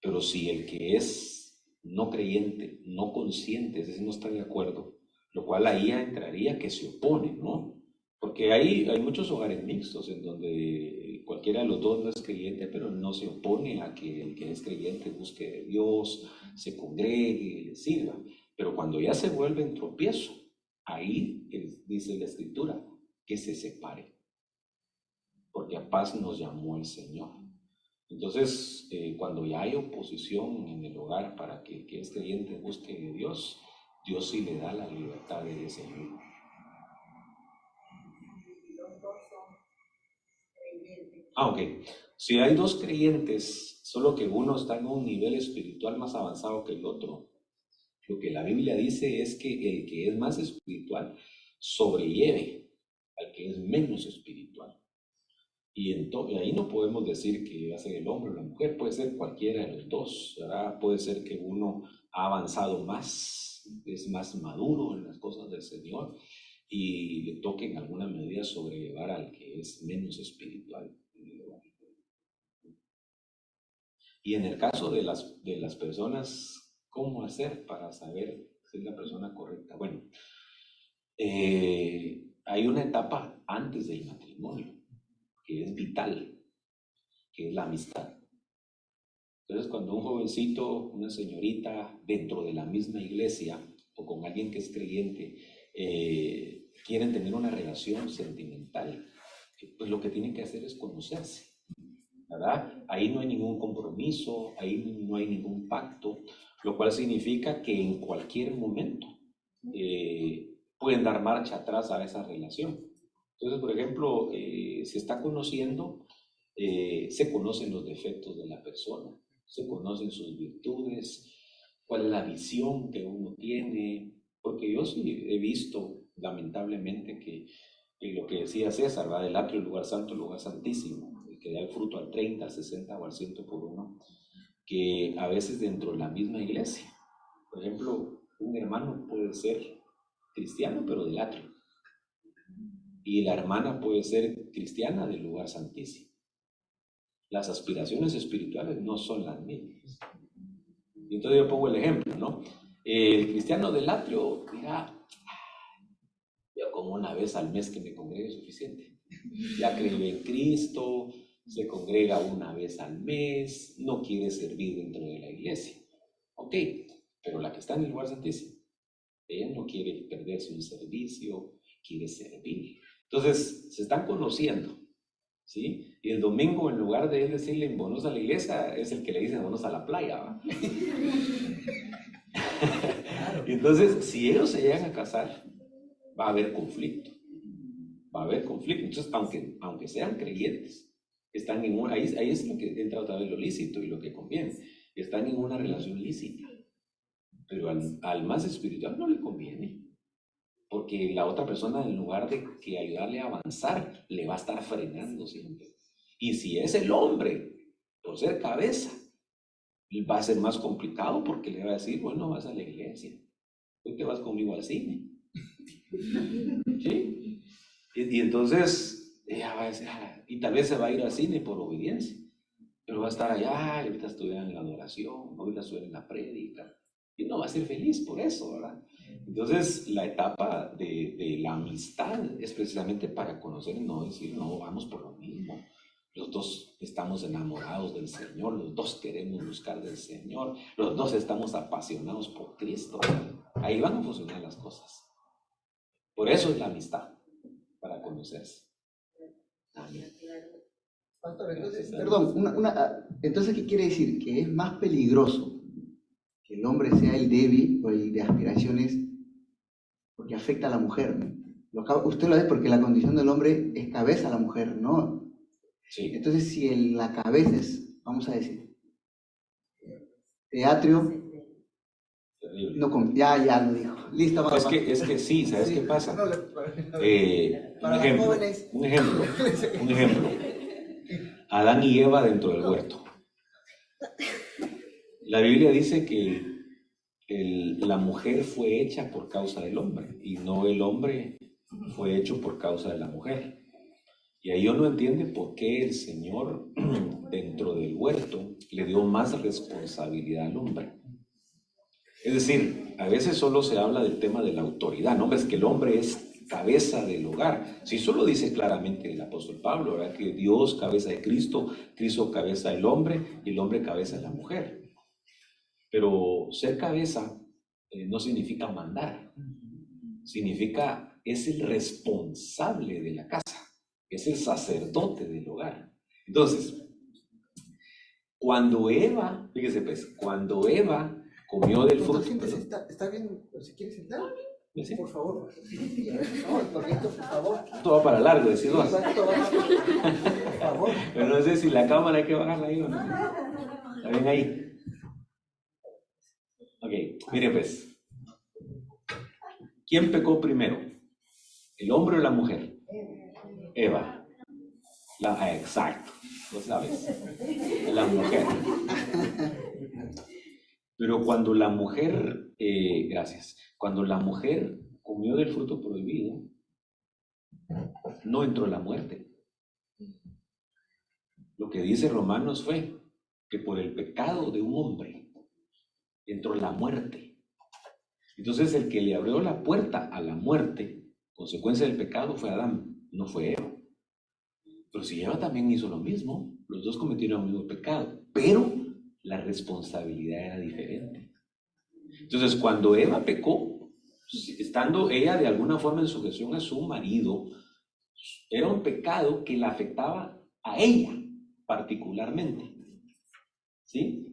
Pero si el que es no creyente, no consciente, es decir, no está de acuerdo, lo cual ahí ya entraría que se opone, ¿no? Porque hay muchos hogares mixtos en donde cualquiera de los dos no es creyente, pero no se opone a que el que es creyente busque de Dios, se congregue, le sirva. Pero cuando ya se vuelve en tropiezo, ahí dice la Escritura que se separe, porque a paz nos llamó el Señor. Entonces, cuando ya hay oposición en el hogar para que el que es creyente busque de Dios, Dios sí le da la libertad de ese yugo. Ok. Si hay dos creyentes, solo que uno está en un nivel espiritual más avanzado que el otro, lo que la Biblia dice es que el que es más espiritual sobrelleve al que es menos espiritual. Y ahí no podemos decir que va a ser el hombre o la mujer, puede ser cualquiera de los dos, ¿verdad? Puede ser que uno ha avanzado más, es más maduro en las cosas del Señor y le toque en alguna medida sobrellevar al que es menos espiritual. Y en el caso de las personas, ¿cómo hacer para saber si es la persona correcta? Bueno, hay una etapa antes del matrimonio que es vital, que es la amistad. Entonces, cuando un jovencito, una señorita, dentro de la misma iglesia o con alguien que es creyente, quieren tener una relación sentimental, pues lo que tienen que hacer es conocerse, ¿verdad? Ahí no hay ningún compromiso, ahí no hay ningún pacto, lo cual significa que en cualquier momento pueden dar marcha atrás a esa relación. Entonces, por ejemplo, se está conociendo, se conocen los defectos de la persona, se conocen sus virtudes, cuál es la visión que uno tiene, porque yo sí he visto, lamentablemente, que lo que decía César, va del atrio, el lugar santo, el lugar santísimo, el que da el fruto al 30, al 60 o al 100 por uno, que a veces dentro de la misma iglesia, por ejemplo, un hermano puede ser cristiano, pero del atrio, y la hermana puede ser cristiana del lugar santísimo. Las aspiraciones espirituales no son las mismas. Y entonces yo pongo el ejemplo, ¿no? El cristiano del atrio dirá, yo como una vez al mes que me congregue es suficiente. Ya cree en Cristo, se congrega una vez al mes, no quiere servir dentro de la iglesia. Ok, pero la que está en el lugar santísimo, ella no quiere perderse un servicio, quiere servir. Entonces, se están conociendo, ¿sí? Y el domingo, en lugar de él decirle bonos a la iglesia, es el que le dice bonos a la playa, ¿va? Entonces, si ellos se llegan a casar, va a haber conflicto. Va a haber conflicto. Entonces, aunque sean creyentes, están en una, ahí es lo que entra otra vez lo lícito y lo que conviene. Están en una relación lícita. Pero al más espiritual no le conviene. Porque la otra persona, en lugar de que ayudarle a avanzar, le va a estar frenando siempre. Y si es el hombre, por ser cabeza, va a ser más complicado porque le va a decir, bueno, vas a la iglesia, hoy te vas conmigo al cine. ¿Sí? Y entonces ella va a decir, y tal vez se va a ir al cine por obediencia, pero va a estar allá, y ahorita estuviera en la adoración, ahorita estuviera en la prédica, y no va a ser feliz por eso, ¿verdad? Entonces, la etapa de la amistad es precisamente para conocer y no decir, no, vamos por lo mismo. Los dos estamos enamorados del Señor, los dos queremos buscar del Señor, los dos estamos apasionados por Cristo. Ahí van a funcionar las cosas. Por eso es la amistad, para conocerse. Amén. Pastor, entonces, perdón, entonces, ¿qué quiere decir? Que es más peligroso que el hombre sea el débil o el de aspiraciones porque afecta a la mujer, ¿no? Usted lo ve porque la condición del hombre es cabeza a la mujer, ¿no? Sí. Entonces, si la cabeza es vamos a decir, teatro, no, ya lo dijo. Listo, Es que sí, ¿sabes qué pasa? No, Un ejemplo. Adán y Eva dentro del huerto. La Biblia dice que la mujer fue hecha por causa del hombre y no el hombre fue hecho por causa de la mujer. Y ahí uno entiende por qué el Señor dentro del huerto le dio más responsabilidad al hombre. Es decir, a veces solo se habla del tema de la autoridad, ¿no? Es que el hombre es cabeza del hogar. Si solo dice claramente el apóstol Pablo, ¿verdad? Que Dios cabeza de Cristo, Cristo cabeza del hombre y el hombre cabeza de la mujer. Pero ser cabeza no significa mandar, significa es el responsable de la casa, es el sacerdote del hogar. Entonces, cuando Eva, fíjese pues, cuando Eva comió del fruto. Está bien, pero si quieres sentar, ¿Sí? por favor. No, el tornito, por favor. Esto va para largo, decís vos. Por favor. Pero no sé si la cámara hay que bajarla ahí o no. ¿Está bien ahí? Ok, mire pues. ¿Quién pecó primero? ¿El hombre o la mujer? Eva. Exacto, lo sabes. La mujer. Pero cuando la mujer, cuando la mujer comió del fruto prohibido, no entró la muerte. Lo que dice Romanos fue que por el pecado de un hombre entró la muerte. Entonces el que le abrió la puerta a la muerte, consecuencia del pecado, fue Adán, no fue Eva. Pero si Eva también hizo lo mismo, los dos cometieron el mismo pecado, pero la responsabilidad era diferente. Entonces cuando Eva pecó, estando ella de alguna forma en sujeción a su marido, era un pecado que la afectaba a ella particularmente, ¿sí?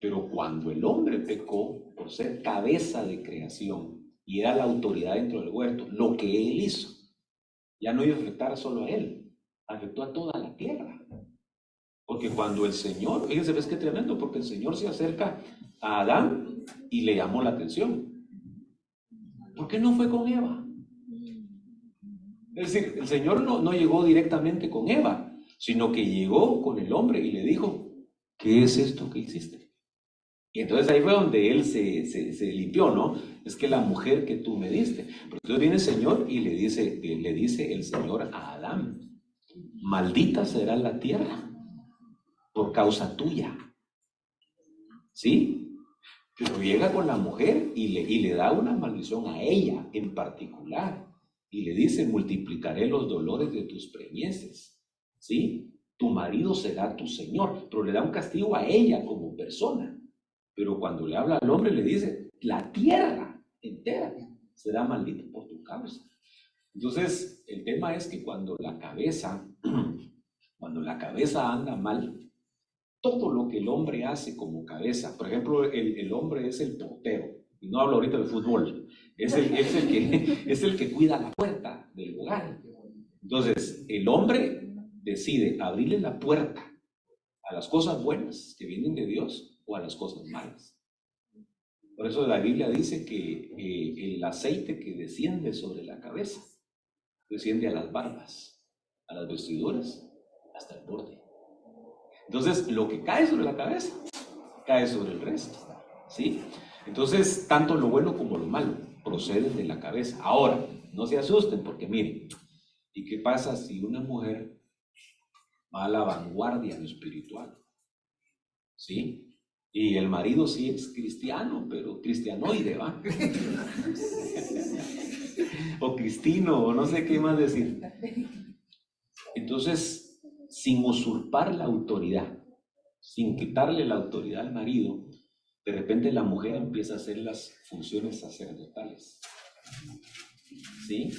Pero cuando el hombre pecó por ser cabeza de creación y era la autoridad dentro del huerto, lo que él hizo ya no iba a afectar solo a él, afectó a toda la tierra. Porque cuando el Señor, fíjense, ves qué tremendo, porque el Señor se acerca a Adán y le llamó la atención. ¿Por qué no fue con Eva? Es decir, el Señor no llegó directamente con Eva, sino que llegó con el hombre y le dijo, ¿qué es esto que hiciste? Y entonces ahí fue donde él se limpió, ¿no? Es que la mujer que tú me diste. Pero entonces viene el Señor y le dice el Señor a Adán, maldita será la tierra por causa tuya. ¿Sí? Pero llega con la mujer y le da una maldición a ella en particular. Y le dice, multiplicaré los dolores de tus preñeces. ¿Sí? Tu marido será tu señor. Pero le da un castigo a ella como persona. Pero cuando le habla al hombre le dice, la tierra entera será maldita por tu causa. Entonces, el tema es que cuando la cabeza anda mal, todo lo que el hombre hace como cabeza, por ejemplo, el hombre es el portero, y no hablo ahorita de fútbol, es el que cuida la puerta del hogar. Entonces, el hombre decide abrirle la puerta a las cosas buenas que vienen de Dios o a las cosas malas. Por eso la Biblia dice que el aceite que desciende sobre la cabeza desciende a las barbas, a las vestiduras, hasta el borde. Entonces, lo que cae sobre la cabeza, cae sobre el resto, ¿sí? Entonces, tanto lo bueno como lo malo proceden de la cabeza. Ahora, no se asusten porque miren, ¿y qué pasa si una mujer va a la vanguardia en lo espiritual? ¿Sí? Y el marido sí es cristiano, pero cristianoide, ¿va? O cristino, o no sé qué más decir. Entonces, sin usurpar la autoridad, sin quitarle la autoridad al marido, de repente la mujer empieza a hacer las funciones sacerdotales. ¿Sí?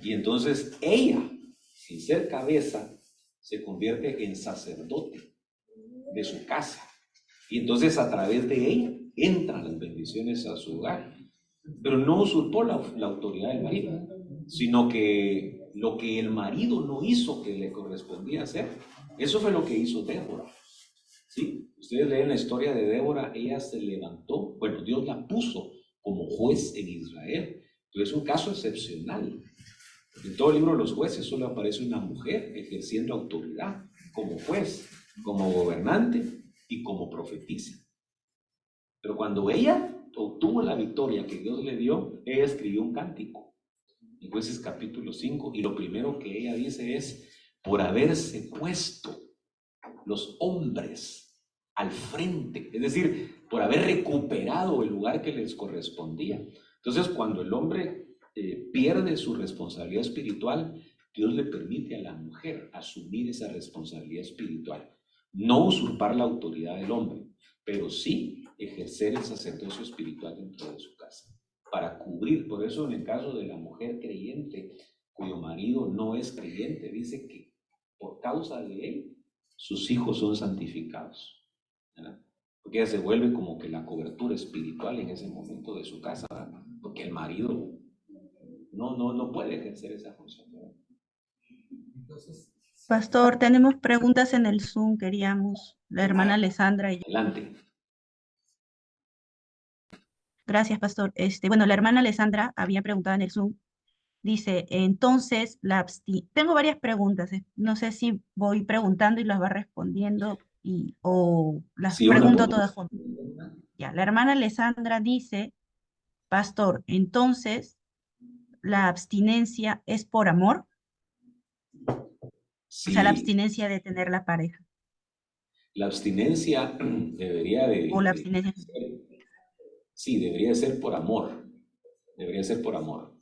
Y entonces ella, sin ser cabeza, se convierte en sacerdote de su casa. Y entonces a través de ella entran las bendiciones a su hogar. Pero no usurpó la autoridad del marido, sino que lo que el marido no hizo que le correspondía hacer, eso fue lo que hizo Débora. Sí, ustedes leen la historia de Débora, ella se levantó, bueno, Dios la puso como juez en Israel, pero es un caso excepcional. En todo el libro de los jueces solo aparece una mujer ejerciendo autoridad como juez, como gobernante y como profetisa. Pero cuando ella obtuvo la victoria que Dios le dio, ella escribió un cántico en Jueces capítulo 5, y lo primero que ella dice es: por haberse puesto los hombres al frente, es decir, por haber recuperado el lugar que les correspondía. Entonces, cuando el hombre pierde su responsabilidad espiritual, Dios le permite a la mujer asumir esa responsabilidad espiritual, no usurpar la autoridad del hombre, pero sí ejercer el sacerdocio espiritual dentro de su casa, para cubrir. Por eso, en el caso de la mujer creyente cuyo marido no es creyente, dice que por causa de él sus hijos son santificados, ¿verdad? Porque ella se vuelve como que la cobertura espiritual en ese momento de su casa, ¿verdad? Porque el marido no puede ejercer esa función, ¿verdad? Pastor, tenemos preguntas en el Zoom, queríamos, la hermana Alessandra. Adelante. Gracias, pastor. Bueno, la hermana Alessandra había preguntado en el Zoom, dice, entonces, tengo varias preguntas, no sé si voy preguntando y las va respondiendo, o las Sí, una pregunto por todas juntas. Ya, la hermana Alessandra dice, pastor, entonces, ¿la abstinencia es por amor? O sea, la Sí, abstinencia de tener la pareja, la abstinencia debería o la abstinencia. ser, sí, debería ser por amor, debería ser por amor.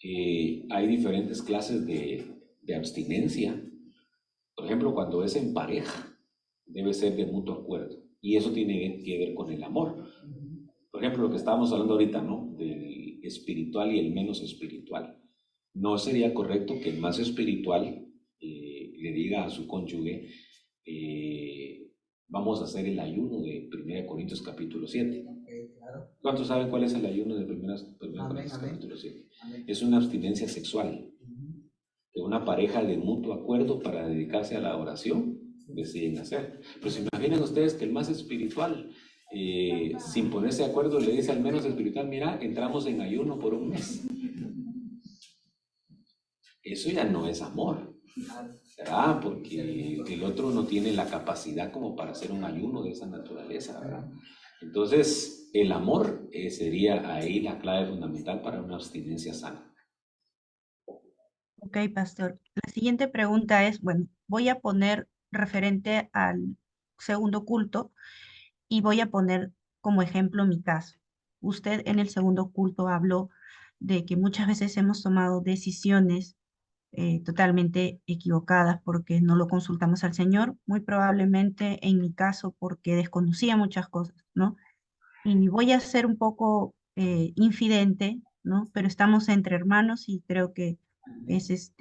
Hay diferentes clases de abstinencia. Por ejemplo, cuando es en pareja, debe ser de mutuo acuerdo. Y eso tiene que ver con el amor. Por ejemplo, lo que estábamos hablando ahorita, ¿no? Del espiritual y el menos espiritual. No sería correcto que el más espiritual le diga a su cónyuge, vamos a hacer el ayuno de 1 Corintios capítulo 7. Claro. ¿Cuántos saben cuál es el ayuno de 1 Corintios capítulo 7? Es una abstinencia sexual. Que una pareja de mutuo acuerdo para dedicarse a la oración deciden hacer. Pero se imaginen ustedes que el más espiritual, sin ponerse de acuerdo, le dice al menos espiritual, mira, entramos en ayuno por un mes. Eso ya no es amor, ¿verdad? Porque el otro no tiene la capacidad como para hacer un ayuno de esa naturaleza, ¿verdad? Entonces, el amor sería ahí la clave fundamental para una abstinencia sana. Ok, pastor. La siguiente pregunta es, bueno, voy a poner referente al segundo culto y voy a poner como ejemplo mi caso. Usted en el segundo culto habló de que muchas veces hemos tomado decisiones totalmente equivocadas porque no lo consultamos al Señor, muy probablemente en mi caso porque desconocía muchas cosas, ¿no? Y voy a ser un poco infidente, ¿no? Pero estamos entre hermanos y creo que es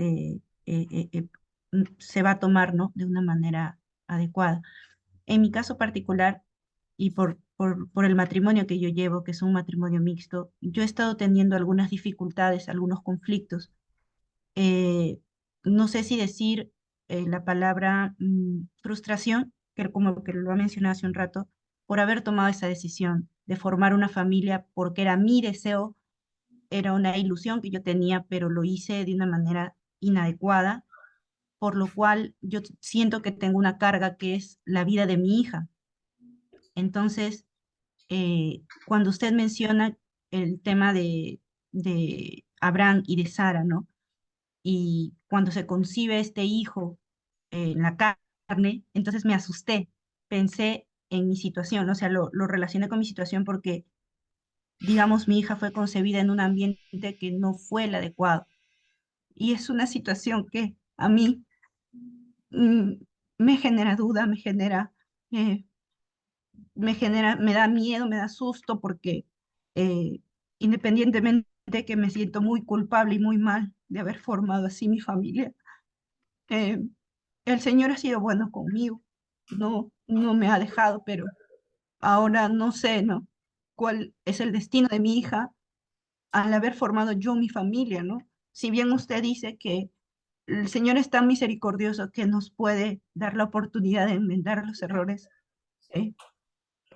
se va a tomar, ¿no? De una manera adecuada. En mi caso particular, y por el matrimonio que yo llevo, que es un matrimonio mixto, yo he estado teniendo algunas dificultades, algunos conflictos. Eh, no sé si decir la palabra frustración, que como que lo ha mencionado hace un rato, por haber tomado esa decisión de formar una familia, porque era mi deseo, era una ilusión que yo tenía, pero lo hice de una manera inadecuada, por lo cual yo siento que tengo una carga que es la vida de mi hija. Entonces, cuando usted menciona el tema de Abraham y de Sara, ¿no? Y cuando se concibe este hijo en la carne, entonces me asusté, pensé en mi situación, o sea, lo relacioné con mi situación porque, digamos, mi hija fue concebida en un ambiente que no fue el adecuado. Y es una situación que a mí mm, me genera duda, eh, me da miedo, me da susto porque eh, independientemente de que me siento muy culpable y muy mal de haber formado así mi familia, eh, el Señor ha sido bueno conmigo, no me ha dejado, pero ahora no sé, ¿no? ¿Cuál es el destino de mi hija al haber formado yo mi familia, ¿no? Si bien usted dice que el Señor es tan misericordioso que nos puede dar la oportunidad de enmendar los errores, ¿sí?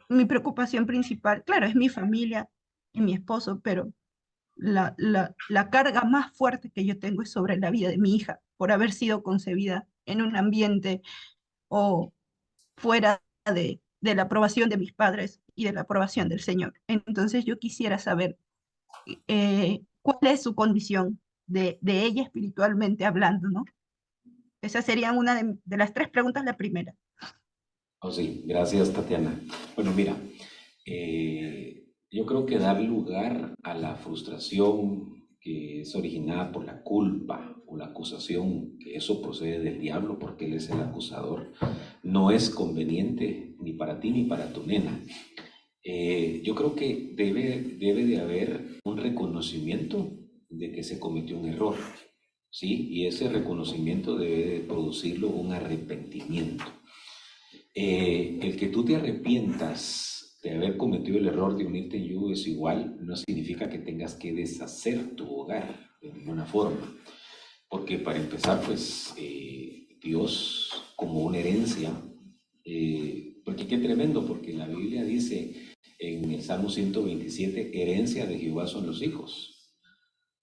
Mi preocupación principal, claro, es mi familia y mi esposo, pero la carga más fuerte que yo tengo es sobre la vida de mi hija, por haber sido concebida en un ambiente o fuera de la aprobación de mis padres y de la aprobación del Señor. Entonces yo quisiera saber cuál es su condición de ella espiritualmente hablando, ¿no? Esa sería una de las tres preguntas, la primera. Oh, sí, gracias, Tatiana. Bueno, mira, yo creo que dar lugar a la frustración que es originada por la culpa o la acusación, que eso procede del diablo porque él es el acusador, no es conveniente ni para ti ni para tu nena. Yo creo que debe de haber un reconocimiento de que se cometió un error, ¿sí? Y ese reconocimiento debe de producirlo un arrepentimiento. El que tú te arrepientas de haber cometido el error de unirte en You es igual, no significa que tengas que deshacer tu hogar de ninguna forma, porque para empezar, pues Dios como una herencia, porque qué tremendo, porque la Biblia dice en el Salmo 127, herencia de Jehová son los hijos,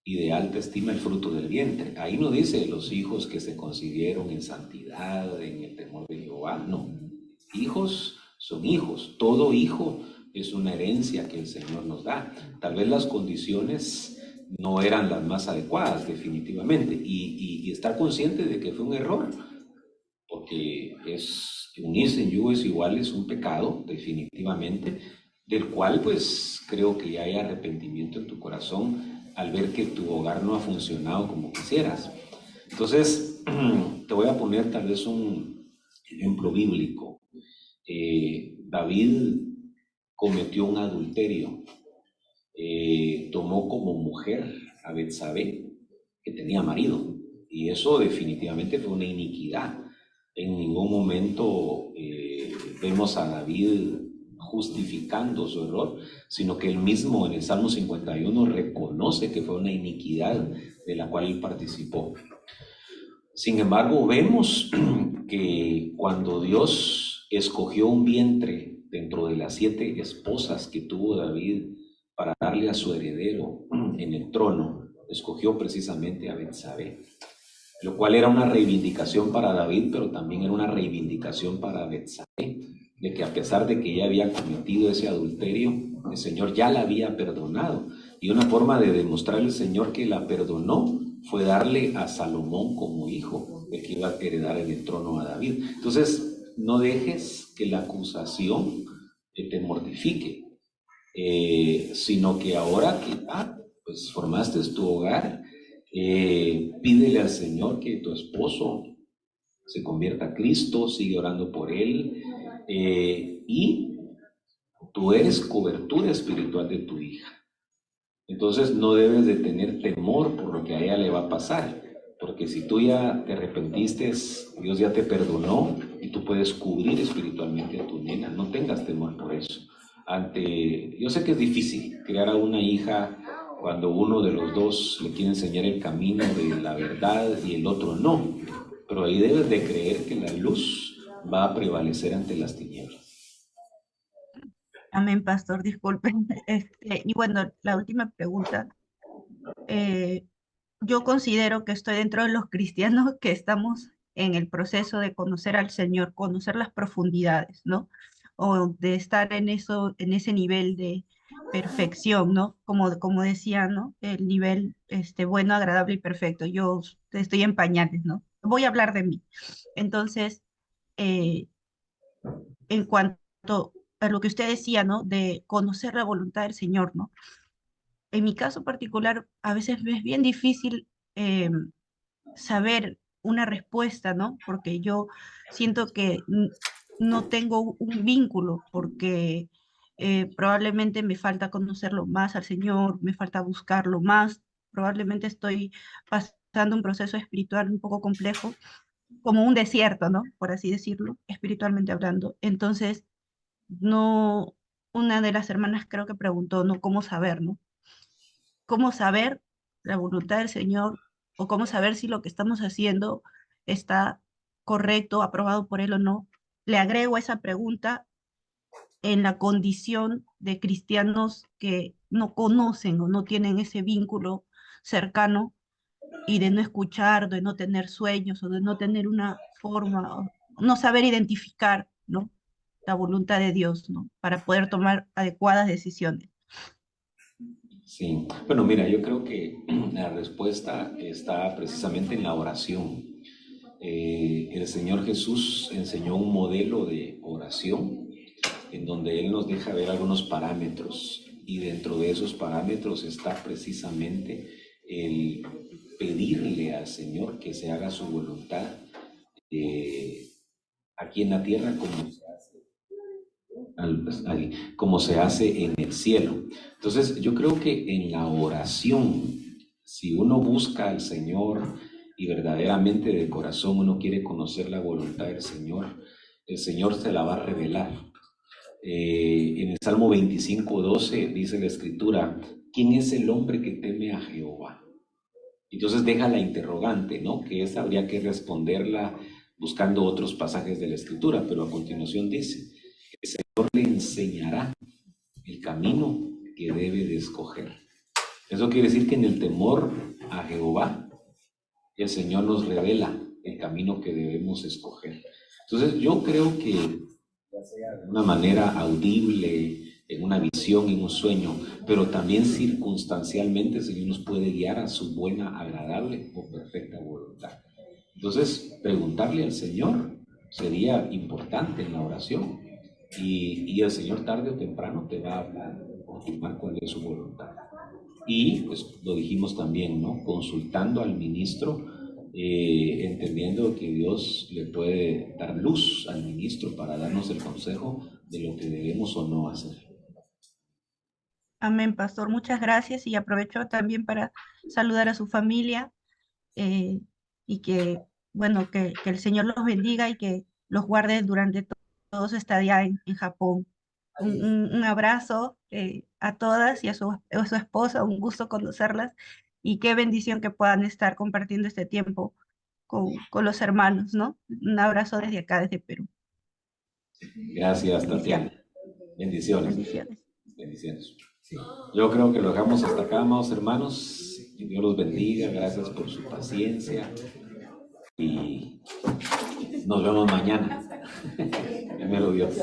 y de alta estima el fruto del vientre. Ahí no dice los hijos que se concibieron en santidad, en el temor de Jehová, no. Hijos son hijos, todo hijo es una herencia que el Señor nos da. Tal vez las condiciones no eran las más adecuadas, definitivamente, y estar consciente de que fue un error, porque unirse en yugo es igual, es un pecado, definitivamente, del cual pues creo que ya hay arrepentimiento en tu corazón al ver que tu hogar no ha funcionado como quisieras. Entonces, te voy a poner tal vez un ejemplo bíblico. David cometió un adulterio, tomó como mujer a Betsabé, que tenía marido, y eso definitivamente fue una iniquidad. En ningún momento vemos a David justificando su error, sino que él mismo en el Salmo 51 reconoce que fue una iniquidad de la cual él participó. Sin embargo, vemos que cuando Dios escogió un vientre dentro de las 7 esposas que tuvo David para darle a su heredero en el trono, escogió precisamente a Betsabé, lo cual era una reivindicación para David, pero también era una reivindicación para Betsabé, de que a pesar de que ella había cometido ese adulterio, el Señor ya la había perdonado. Y una forma de demostrarle al Señor que la perdonó fue darle a Salomón como hijo, el que iba a heredar en el trono a David. Entonces, no dejes que la acusación te mortifique, sino que ahora que pues formaste tu hogar, pídele al Señor que tu esposo se convierta a Cristo, sigue orando por él, y tú eres cobertura espiritual de tu hija. Entonces no debes de tener temor por lo que a ella le va a pasar, porque si tú ya te arrepentiste, Dios ya te perdonó y tú puedes cubrir espiritualmente a tu nena. No tengas temor por eso. Yo sé que es difícil criar a una hija cuando uno de los dos le quiere enseñar el camino de la verdad y el otro no, pero ahí debes de creer que la luz va a prevalecer ante las tinieblas. Amén, pastor, disculpen. Y bueno, la última pregunta. eh, yo considero que estoy dentro de los cristianos que estamos en el proceso de conocer al Señor, conocer las profundidades, ¿no? O de estar en eso, en ese nivel de perfección, ¿no? Como decía, ¿no? El nivel bueno, agradable y perfecto. Yo estoy en pañales, ¿no? Voy a hablar de mí. Entonces, eh, en cuanto a lo que usted decía, ¿no? De conocer la voluntad del Señor, ¿no? En mi caso particular, a veces me es bien difícil saber una respuesta, ¿no? Porque yo siento que no tengo un vínculo, porque probablemente me falta conocerlo más al Señor, me falta buscarlo más, probablemente estoy pasando un proceso espiritual un poco complejo, como un desierto, ¿no? Por así decirlo, espiritualmente hablando. Entonces, no, una de las hermanas creo que preguntó, ¿no? ¿Cómo saber, no? ¿Cómo saber la voluntad del Señor o cómo saber si lo que estamos haciendo está correcto, aprobado por Él o no? Le agrego esa pregunta, en la condición de cristianos que no conocen o no tienen ese vínculo cercano y de no escuchar, de no tener sueños o de no tener una forma, o no saber identificar, ¿no? La voluntad de Dios, ¿no? Para poder tomar adecuadas decisiones. Sí, bueno, mira, yo creo que la respuesta está precisamente en la oración. El Señor Jesús enseñó un modelo de oración en donde Él nos deja ver algunos parámetros y dentro de esos parámetros está precisamente el pedirle al Señor que se haga su voluntad aquí en la tierra como se hace en el cielo. Entonces, yo creo que en la oración, si uno busca al Señor y verdaderamente de corazón uno quiere conocer la voluntad del Señor, el Señor se la va a revelar. En el Salmo 25:12 dice la Escritura, ¿quién es el hombre que teme a Jehová? Entonces deja la interrogante, ¿no? Que esa habría que responderla buscando otros pasajes de la Escritura, pero a continuación dice, el Señor le enseñará el camino que debe de escoger. Eso quiere decir que en el temor a Jehová, el Señor nos revela el camino que debemos escoger. Entonces yo creo que, ya sea de una manera audible, en una visión, en un sueño, pero también circunstancialmente el Señor nos puede guiar a su buena, agradable o perfecta voluntad. Entonces, preguntarle al Señor sería importante en la oración y el Señor tarde o temprano te va a hablar, confirmar cuál es su voluntad. Y pues lo dijimos también, ¿no? Consultando al ministro, entendiendo que Dios le puede dar luz al ministro para darnos el consejo de lo que debemos o no hacer. Amén, pastor. Muchas gracias y aprovecho también para saludar a su familia eh, y que, bueno, que el Señor los bendiga y que los guarde durante todo su estadía en Japón. Un abrazo a todas y a su esposa, un gusto conocerlas y qué bendición que puedan estar compartiendo este tiempo con los hermanos, ¿no? Un abrazo desde acá, desde Perú. Gracias, Tatiana. Bendiciones. Bendiciones. Bendiciones. Yo creo que lo dejamos hasta acá, amados hermanos. Que Dios los bendiga. Gracias por su paciencia. Y nos vemos mañana. Primero Dios.